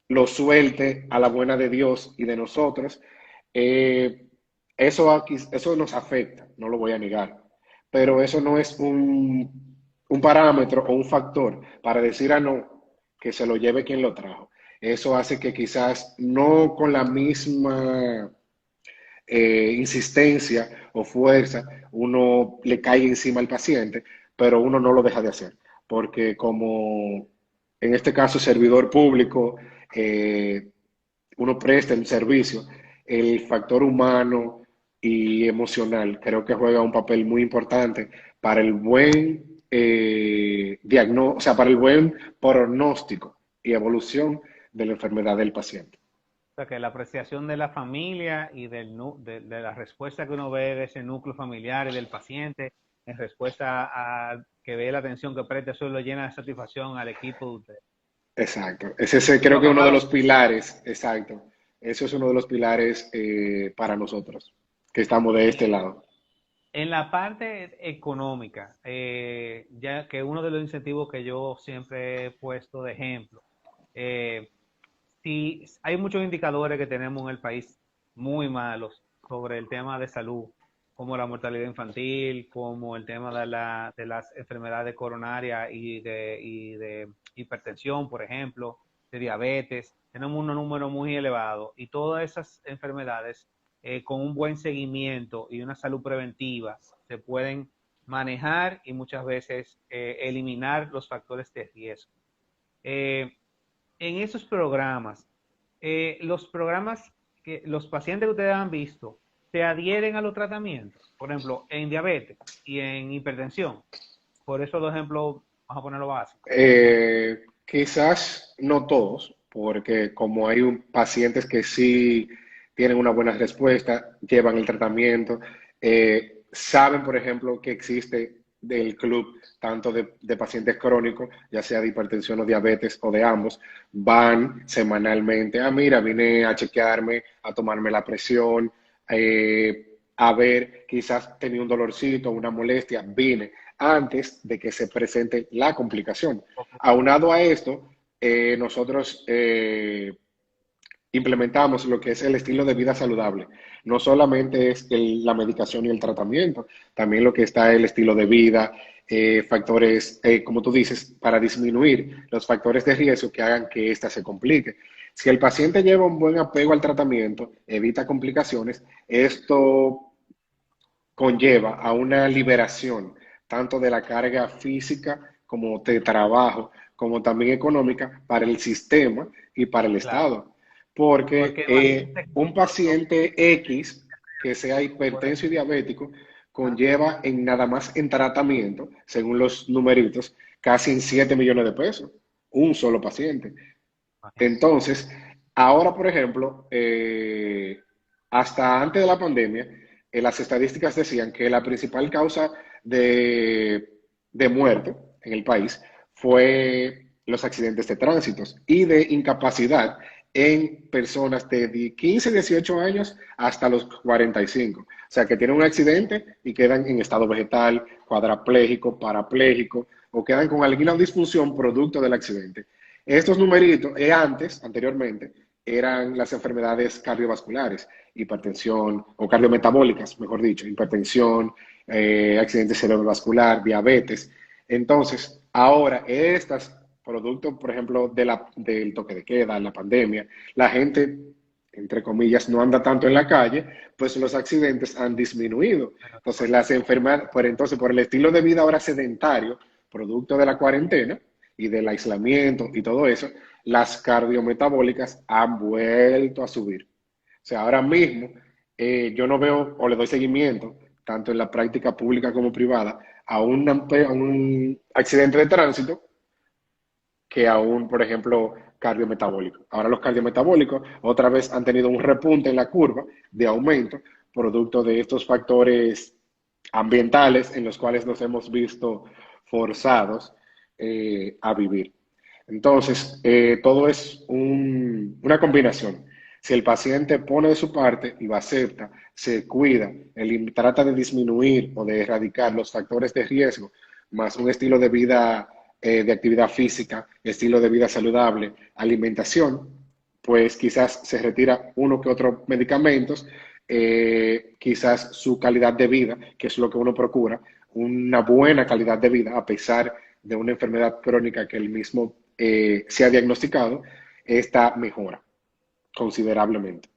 lo suelte a la buena de Dios y de nosotros. Eh, eso nos afecta, no lo voy a negar, pero eso no es un parámetro o un factor para decir no, que se lo lleve quien lo trajo. Eso hace que quizás no con la misma insistencia o fuerza uno le caiga encima al paciente, pero uno no lo deja de hacer, porque como en este caso servidor público, eh, uno presta el servicio, el factor humano y emocional creo que juega un papel muy importante para el buen diagnóstico, o sea, para el buen pronóstico y evolución de la enfermedad del paciente. O sea, que la apreciación de la familia y de la respuesta que uno ve de ese núcleo familiar y del paciente en respuesta a que ve la atención que presta, eso lo llena de satisfacción al equipo de usted. Exacto. Ese Y creo que es uno de claro, los pilares, exacto. Eso es uno de los pilares para nosotros, que estamos de este lado. en la parte económica, ya que uno de los incentivos que yo siempre he puesto de ejemplo, eh, si hay muchos indicadores que tenemos en el país muy malos sobre el tema de salud, como la mortalidad infantil, como el tema de las enfermedades coronarias y de hipertensión, por ejemplo, de diabetes. Tenemos un número muy elevado y todas esas enfermedades con un buen seguimiento y una salud preventiva se pueden manejar y muchas veces eliminar los factores de riesgo. Eh, en esos programas, los programas que los pacientes que ustedes han visto, ¿se adhieren a los tratamientos? Por ejemplo, en diabetes y en hipertensión. Por eso dos ejemplos, vamos a ponerlo básico. Quizás no todos, porque como hay pacientes que sí tienen una buena respuesta, llevan el tratamiento, saben, por ejemplo, que existe del club tanto de pacientes crónicos, ya sea de hipertensión o diabetes o de ambos, van semanalmente, mira, vine a chequearme, a tomarme la presión, a ver, quizás tenía un dolorcito, una molestia, vine antes de que se presente la complicación. Aunado a esto, nosotros implementamos lo que es el estilo de vida saludable. No solamente es la medicación y el tratamiento, también lo que está el estilo de vida, factores, como tú dices, para disminuir los factores de riesgo que hagan que ésta se complique. Si el paciente lleva un buen apego al tratamiento, evita complicaciones, esto conlleva a una liberación tanto de la carga física como de trabajo, como también económica para el sistema y para el Claro, Estado. Porque porque imagínate, un paciente X que sea hipertenso y diabético ajá, conlleva en nada más en tratamiento, según los numeritos, casi en 7 millones de pesos, un solo paciente. imagínate. Entonces, ahora, por ejemplo, hasta antes de la pandemia, las estadísticas decían que la principal causa de muerte en el país fue los accidentes de tránsito y de incapacidad en personas de 15, 18 años hasta los 45. O sea, que tienen un accidente y quedan en estado vegetal, cuadrapléjico, parapléjico o quedan con alguna disfunción producto del accidente. Estos numeritos, anteriormente, eran las enfermedades cardiovasculares, hipertensión o cardiometabólicas, mejor dicho, hipertensión, accidente cerebrovascular, diabetes. Entonces, ahora estas, producto, por ejemplo, del toque de queda, la pandemia, la gente, entre comillas, no anda tanto en la calle, pues los accidentes han disminuido. Menos Entonces, cosas. las enfermedades, por el estilo de vida ahora sedentario, producto de la cuarentena, y del aislamiento y todo eso, las cardiometabólicas han vuelto a subir. O sea, ahora mismo yo no veo o le doy seguimiento, tanto en la práctica pública como privada, a un accidente de tránsito que a un, por ejemplo, cardiometabólico. Ahora los cardiometabólicos otra vez han tenido un repunte en la curva de aumento, producto de estos factores ambientales en los cuales nos hemos visto forzados a vivir. Entonces, todo es una combinación. Si el paciente pone de su parte y lo acepta, se cuida, trata de disminuir o de erradicar los factores de riesgo, más un estilo de vida de actividad física, estilo de vida saludable, alimentación, pues quizás se retira uno que otro medicamentos, quizás su calidad de vida, que es lo que uno procura, una buena calidad de vida a pesar de una enfermedad crónica que el mismo se ha diagnosticado, esta mejora considerablemente.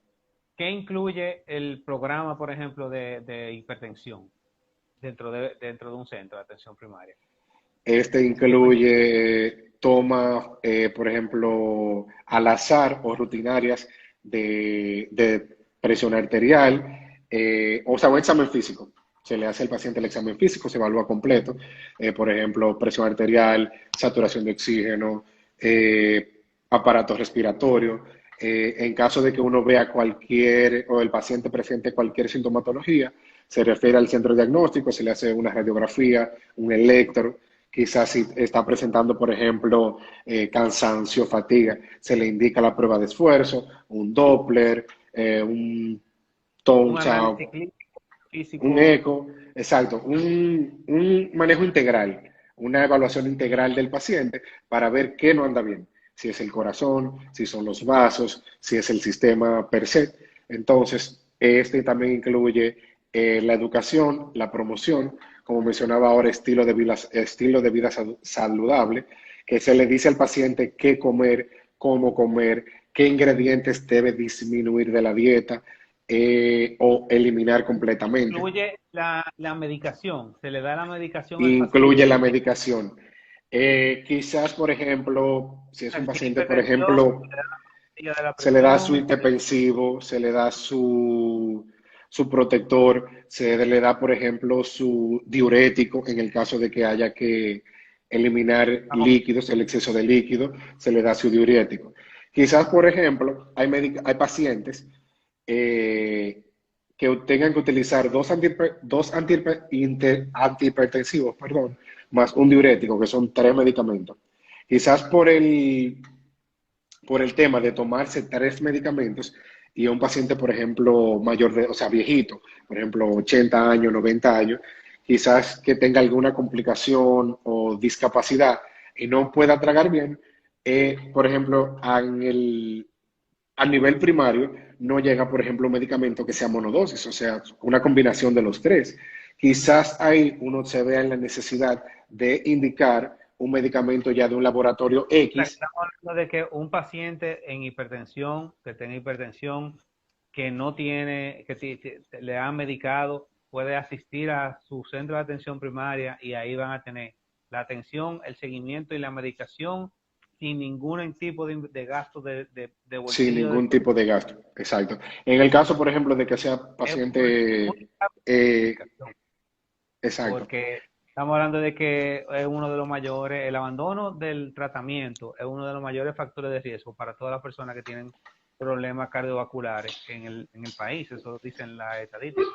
¿Qué incluye el programa, por ejemplo, de hipertensión dentro de un centro de atención primaria? Este ¿Qué conlleva? incluye toma, por ejemplo, al azar o rutinarias de presión arterial, o sea, un examen físico. Se le hace al paciente el examen físico, se evalúa completo, por ejemplo, presión arterial, saturación de oxígeno, aparato respiratorio. En caso de que uno vea cualquier o el paciente presente cualquier sintomatología, se refiere al centro diagnóstico, se le hace una radiografía, un electro. Quizás si está presentando, por ejemplo, cansancio, fatiga, se le indica la prueba de esfuerzo, un Doppler, un Un TONSA, análisis clínico, un físico. eco, exacto, un manejo integral, una evaluación integral del paciente para ver qué no anda bien, si es el corazón, si son los vasos, si es el sistema per se. Entonces, este también incluye la educación, la promoción, como mencionaba ahora, estilo de vida saludable, que se le dice al paciente qué comer, cómo comer, qué ingredientes debe disminuir de la dieta, o eliminar completamente. Incluye la medicación. Se le da la medicación al Incluye paciente. la medicación. Quizás, por ejemplo, si es un Si tiene paciente, por hipertensión, ejemplo, se le da la pastilla de la se le da su presión. hipertensivo, se le da su protector, se le da, por ejemplo, su diurético en el caso de que haya que eliminar Vamos, líquidos, el exceso de líquido, se le da su diurético. Quizás, por ejemplo, hay pacientes que tengan que utilizar antihipertensivos, perdón, más un diurético, que son tres medicamentos. Quizás por el tema de tomarse tres medicamentos y a un paciente, por ejemplo, mayor de, o sea, viejito, por ejemplo, 80 años, 90 años, quizás que tenga alguna complicación o discapacidad y no pueda tragar bien, por ejemplo, a nivel primario no llega, por ejemplo, un medicamento que sea monodosis, o sea, una combinación de los tres. Quizás ahí uno se vea en la necesidad de indicar un medicamento ya de un laboratorio X. Estamos hablando de que un paciente en hipertensión, que tenga hipertensión, que no tiene, le han medicado, puede asistir a su centro de atención primaria y ahí van a tener la atención, el seguimiento y la medicación sin ningún tipo de gasto de Sin bolsillo del ningún tipo de gasto, exacto. En el caso, por ejemplo, de que sea es una paciente, eh, medicación, exacto, porque estamos hablando de que es uno de los mayores, el abandono del tratamiento es uno de los mayores factores de riesgo para todas las personas que tienen problemas cardiovasculares en el país, eso dicen las estadísticas.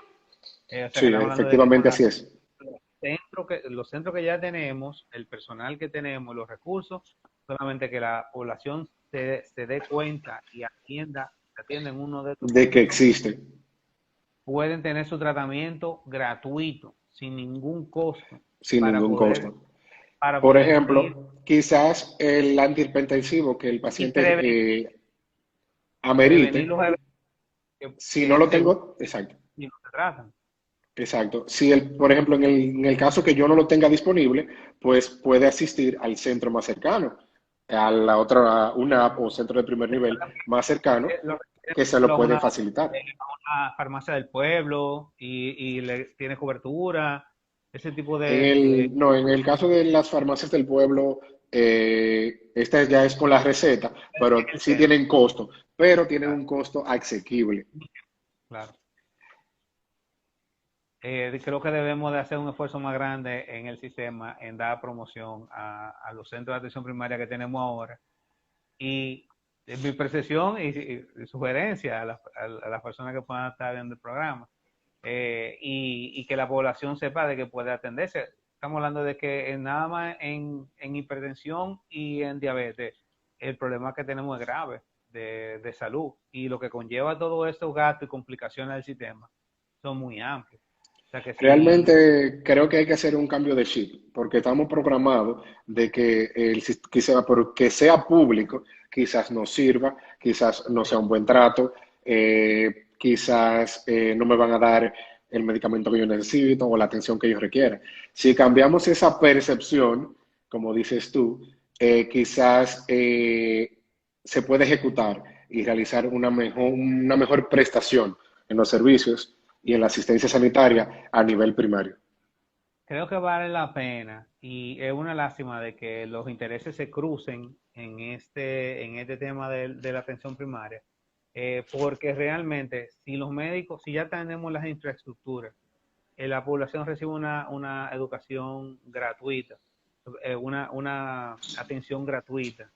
O sea que sí, estamos hablando de que efectivamente así es. los centros que ya tenemos, el personal que tenemos, los recursos, solamente que la población se dé cuenta y atienden uno de estos De que centros, existe, pueden tener su tratamiento gratuito, sin ningún costo, sin para ningún poder, costo. para Por poder vivir ejemplo, quizás el antihipertensivo que el y paciente prevenir amerite, los eventos si no lo seguro tengo, exacto, si no se tratan. exacto. Si por ejemplo, en el caso que yo no lo tenga disponible, pues puede asistir al centro más cercano, a la otra, una app o centro de primer nivel más cercano, Lo que se lo a pueden facilitar. a una farmacia del pueblo y le tiene cobertura, ese tipo No, en el caso de las farmacias del pueblo, esta ya es con la receta, en pero el sí centro. tienen costo, pero tienen Claro, un costo asequible. claro. Creo que debemos de hacer un esfuerzo más grande en el sistema en dar promoción a los centros de atención primaria que tenemos ahora. Y mi percepción y sugerencia a las personas que puedan estar viendo el programa, y que la población sepa de que puede atenderse. Estamos hablando de que nada más en hipertensión y en diabetes, el problema que tenemos es grave de salud y lo que conlleva todo estos gastos y complicaciones del sistema son muy amplios. O sea que si Realmente creo que hay que hacer un cambio de chip, porque estamos programados de que porque sea público, quizás no sirva, quizás no sea un buen trato, quizás no me van a dar el medicamento que yo necesito o la atención que yo requiera. Si cambiamos esa percepción, como dices tú, quizás se puede ejecutar y realizar una mejor prestación en los servicios y en la asistencia sanitaria a nivel primario. creo que vale la pena y es una lástima de que los intereses se crucen en este tema de la atención primaria, porque realmente si los médicos, si ya tenemos las infraestructuras, la población recibe una educación gratuita, una atención gratuita.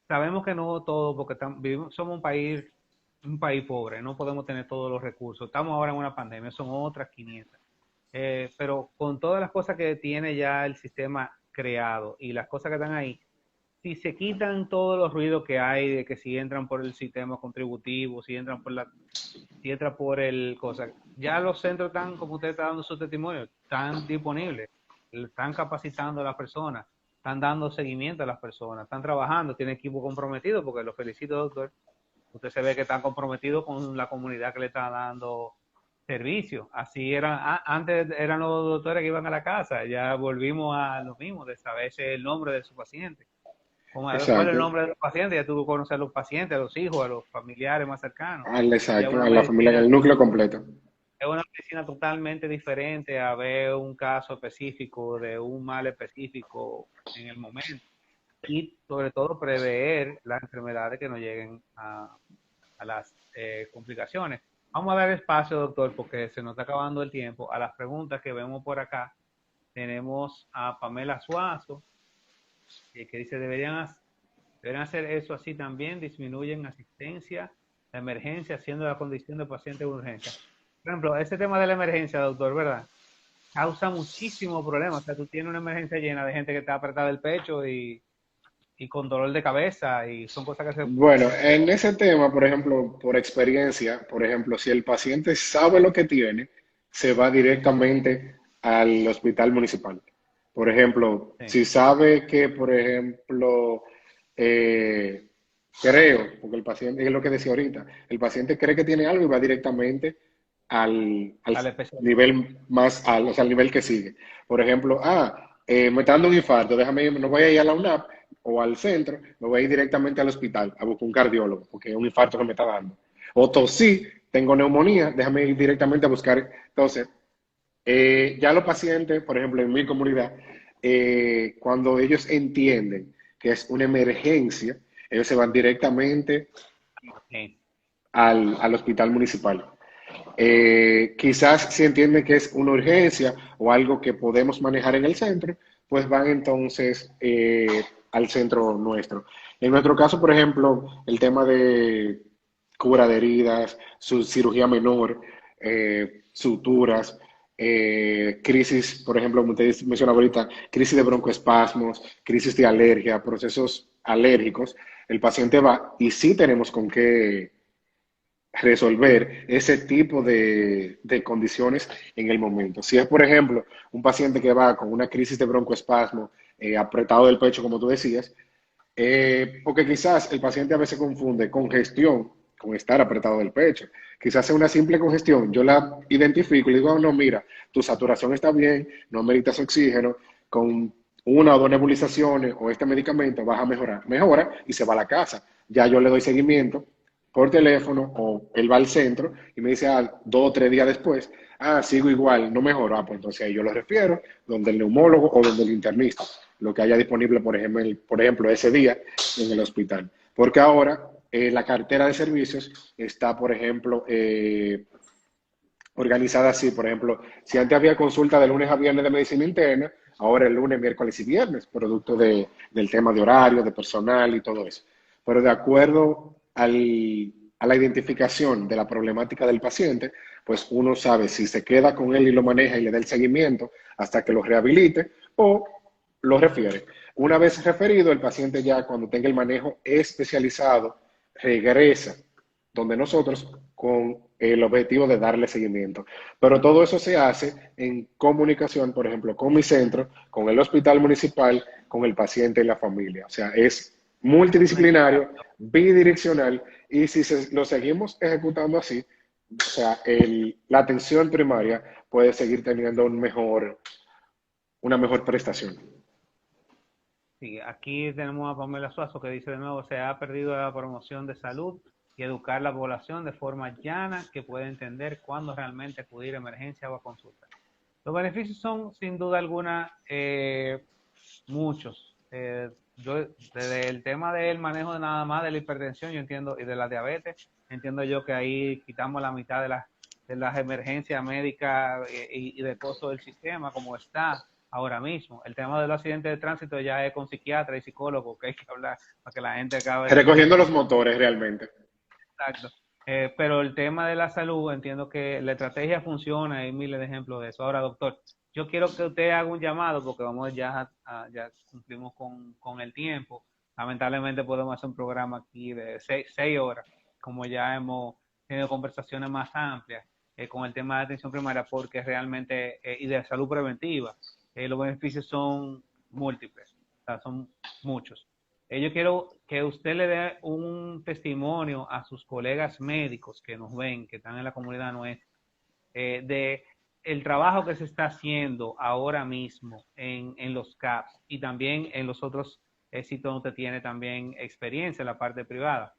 Sabemos que no todo, porque somos un país pobre, no podemos tener todos los recursos. Estamos ahora en una pandemia, son otras 500. Pero con todas las cosas que tiene ya el sistema creado y las cosas que están ahí, si se quitan todos los ruidos que hay de que si entran por el sistema contributivo, si entra por el cosa, ya los centros están, como usted está dando su testimonio, están disponibles, están capacitando a las personas, están dando seguimiento a las personas, están trabajando, tienen equipo comprometido, porque lo felicito, doctor. Usted se ve que están comprometidos con la comunidad que le está dando servicio. Así era, antes eran los doctores que iban a la casa, ya volvimos a lo mismo, de saberse el nombre de su paciente. ¿Cuál es el Exacto. nombre de los pacientes? Ya tú conoces a los pacientes, a los hijos, a los familiares más cercanos. Ya Exacto, una a la familia, medicina el núcleo completo. es una medicina totalmente diferente a ver un caso específico de un mal específico en el momento y sobre todo prever las enfermedades que nos lleguen a las complicaciones. Vamos a dar espacio, doctor, porque se nos está acabando el tiempo, a las preguntas que vemos por acá. Tenemos a Pamela Suazo, que dice, deberían hacer eso así también, disminuyen asistencia, la emergencia siendo la condición de paciente de urgencia. Por ejemplo, ese tema de la emergencia, doctor, ¿verdad? Causa muchísimos problemas. O sea, tú tienes una emergencia llena de gente que está apretada del pecho y con dolor de cabeza y son cosas que se... Bueno, en ese tema, por ejemplo, por experiencia, por ejemplo, si el paciente sabe lo que tiene, se va directamente al hospital municipal. Por ejemplo, Sí, si sabe que, por ejemplo, eh, creo, porque el paciente, es lo que decía ahorita, el paciente cree que tiene algo y va directamente al al especialista. nivel más alto, o sea, al nivel que sigue. Por ejemplo, me está dando un infarto, déjame ir, no voy a ir a la UNAP o al centro, me voy a ir directamente al hospital a buscar un cardiólogo, porque es un infarto que me está dando. O tosí, tengo neumonía, déjame ir directamente a buscar. Entonces, ya los pacientes, por ejemplo, en mi comunidad, cuando ellos entienden que es una emergencia, ellos se van directamente Sí, al hospital municipal. Quizás si entienden que es una urgencia o algo que podemos manejar en el centro, pues van entonces al centro nuestro. En nuestro caso, por ejemplo, el tema de cura de heridas, su cirugía menor, suturas, crisis, por ejemplo, como usted mencionaba ahorita, crisis de broncoespasmos, crisis de alergia, procesos alérgicos, el paciente va y sí tenemos con qué resolver ese tipo de condiciones en el momento. Si es, por ejemplo, un paciente que va con una crisis de broncoespasmo, apretado del pecho, como tú decías, porque quizás el paciente a veces confunde congestión con estar apretado del pecho. Quizás sea una simple congestión. Yo la identifico y le digo, "Oh, no, mira, tu saturación está bien, no meditas oxígeno, con una o dos nebulizaciones o este medicamento vas a mejorar. Mejora y se va a la casa. Ya yo le doy seguimiento por teléfono o él va al centro y me dice, 2 o 3 días después, sigo igual, no mejoro. Pues entonces ahí yo lo refiero donde el neumólogo o donde el internista, lo que haya disponible, por ejemplo, ese día en el hospital. Porque ahora la cartera de servicios está, por ejemplo, organizada así. Por ejemplo, si antes había consulta de lunes a viernes de medicina interna, ahora el lunes, miércoles y viernes, producto del tema de horario, de personal y todo eso. Pero de acuerdo a la identificación de la problemática del paciente, pues uno sabe si se queda con él y lo maneja y le da el seguimiento hasta que lo rehabilite o lo refiere. Una vez referido, el paciente ya cuando tenga el manejo especializado regresa donde nosotros con el objetivo de darle seguimiento. Pero todo eso se hace en comunicación, por ejemplo, con mi centro, con el hospital municipal, con el paciente y la familia. O sea, es multidisciplinario, bidireccional, y si lo seguimos ejecutando así, o sea, la atención primaria puede seguir teniendo una mejor prestación. sí, aquí tenemos a Pamela Suazo que dice de nuevo, se ha perdido la promoción de salud y educar a la población de forma llana que pueda entender cuándo realmente acudir a emergencia o a consulta. Los beneficios son, sin duda alguna, muchos. Yo, desde el tema del manejo de nada más de la hipertensión, yo entiendo, y de la diabetes, entiendo yo que ahí quitamos la mitad de las emergencias médicas y de costo del sistema como está ahora mismo. El tema de los accidentes de tránsito ya es con psiquiatra y psicólogo que hay que hablar para que la gente acabe de Recogiendo entender. los motores realmente. Exacto. Pero el tema de la salud, entiendo que la estrategia funciona, hay miles de ejemplos de eso. Ahora, doctor, yo quiero que usted haga un llamado porque vamos ya cumplimos con el tiempo. Lamentablemente podemos hacer un programa aquí de 6 horas, como ya hemos tenido conversaciones más amplias con el tema de atención primaria, porque realmente, y de salud preventiva, los beneficios son múltiples, o sea, son muchos. Yo quiero que usted le dé un testimonio a sus colegas médicos que nos ven, que están en la comunidad nuestra, de el trabajo que se está haciendo ahora mismo en los CAPS y también en los otros sitios donde tiene también experiencia en la parte privada.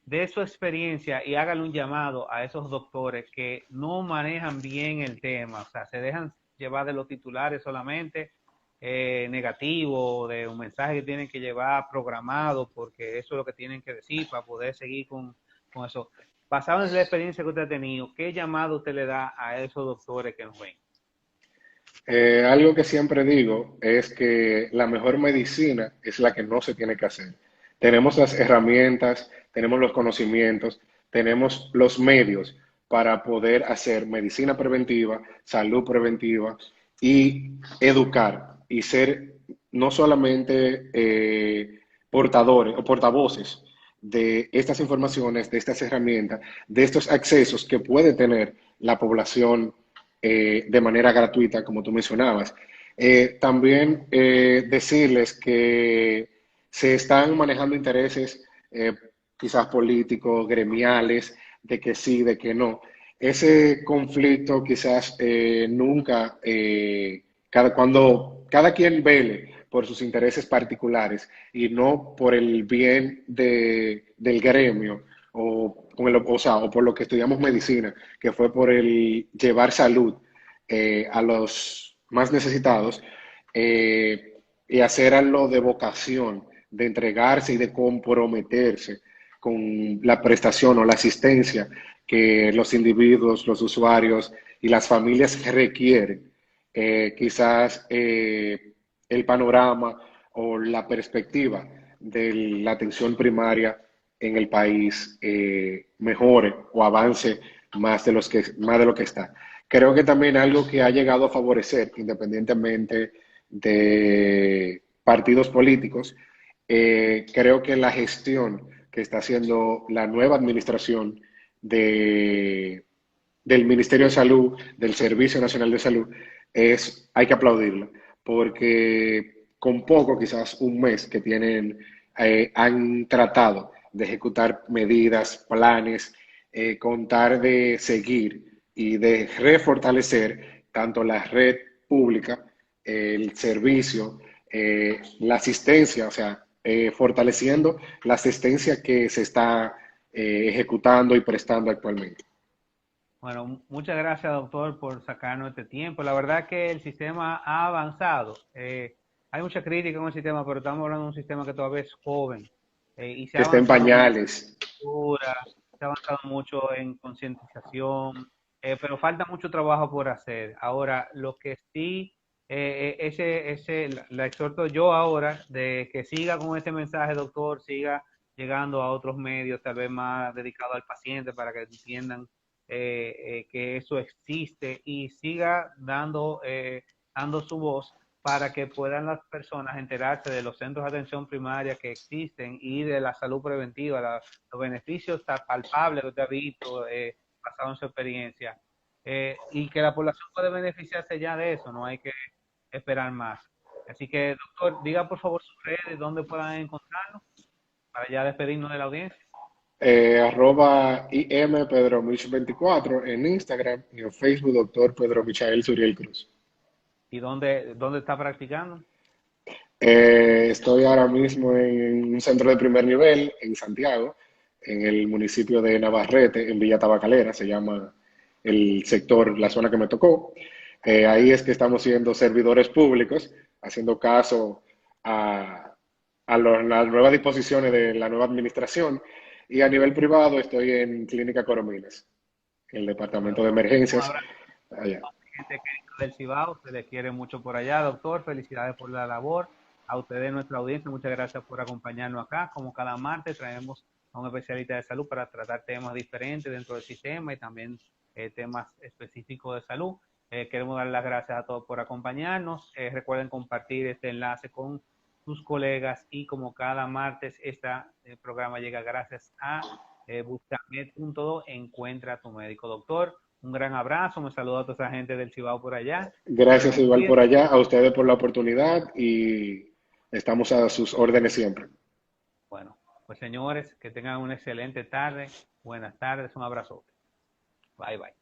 De su experiencia y hágale un llamado a esos doctores que no manejan bien el tema, o sea, se dejan llevar de los titulares solamente negativo, de un mensaje que tienen que llevar programado, porque eso es lo que tienen que decir para poder seguir con eso. Basado en la experiencia que usted ha tenido, ¿qué llamado usted le da a esos doctores que nos ven? Algo que siempre digo es que la mejor medicina es la que no se tiene que hacer. Tenemos las herramientas, tenemos los conocimientos, tenemos los medios para poder hacer medicina preventiva, salud preventiva y educar y ser no solamente portadores o portavoces de estas informaciones, de estas herramientas, de estos accesos que puede tener la población de manera gratuita, como tú mencionabas. También decirles que se están manejando intereses quizás políticos, gremiales, de que sí, de que no. Ese conflicto quizás nunca, cuando cada quien vele por sus intereses particulares y no por el bien del gremio o por lo que estudiamos medicina, que fue por el llevar salud a los más necesitados y hacerlo de vocación, de entregarse y de comprometerse con la prestación o la asistencia que los individuos, los usuarios y las familias requieren. Quizás el panorama o la perspectiva de la atención primaria en el país mejore o avance más de lo que está. Creo que también algo que ha llegado a favorecer, independientemente de partidos políticos, creo que la gestión que está haciendo la nueva administración de, del Ministerio de Salud, del Servicio Nacional de Salud, hay que aplaudirla, porque con poco, quizás un mes que tienen, han tratado de ejecutar medidas, planes, contar de seguir y de refortalecer tanto la red pública, el servicio, la asistencia, o sea, fortaleciendo la asistencia que se está ejecutando y prestando actualmente. Bueno, muchas gracias, doctor, por sacarnos este tiempo. La verdad que el sistema ha avanzado. Hay mucha crítica con el sistema, pero estamos hablando de un sistema que todavía es joven y se Que ha está en avanzado mucho pañales. en cultura, se ha avanzado mucho en concientización, pero falta mucho trabajo por hacer. Ahora, lo que sí, la exhorto yo ahora de que siga con ese mensaje, doctor, siga llegando a otros medios, tal vez más dedicados al paciente para que entiendan que eso existe y siga dando su voz para que puedan las personas enterarse de los centros de atención primaria que existen y de la salud preventiva, los beneficios tan palpables que usted ha visto basado en su experiencia, y que la población puede beneficiarse ya de eso, no hay que esperar más. Así que, doctor, diga por favor sus redes, dónde puedan encontrarnos para ya despedirnos de la audiencia. Arroba IM Pedro Mich 24 en Instagram y en Facebook, doctor Pedro Michael Suriel Cruz. ¿Y dónde está practicando? Estoy ahora mismo en un centro de primer nivel en Santiago, en el municipio de Navarrete, en Villa Tabacalera, se llama el sector, la zona que me tocó. Ahí es que estamos siendo servidores públicos, haciendo caso a las nuevas disposiciones de la nueva administración. Y a nivel privado estoy en Clínica Corominas, en el Bueno, departamento de un emergencias, abrazo allá. a la gente querida del Cibao, se les quiere mucho por allá, doctor. Felicidades por la labor. A ustedes, nuestra audiencia, muchas gracias por acompañarnos acá. Como cada martes, traemos a un especialista de salud para tratar temas diferentes dentro del sistema y también temas específicos de salud. Queremos dar las gracias a todos por acompañarnos. Recuerden compartir este enlace con sus colegas y como cada martes, este programa llega gracias a Buscamed.do, encuentra a tu médico. Doctor, un gran abrazo, me saludo a toda esa gente del Cibao por allá. Gracias igual Cuídense. por allá, a ustedes por la oportunidad y estamos a sus órdenes siempre. Bueno, pues señores, que tengan una excelente tarde. Buenas tardes, un abrazo. Bye bye.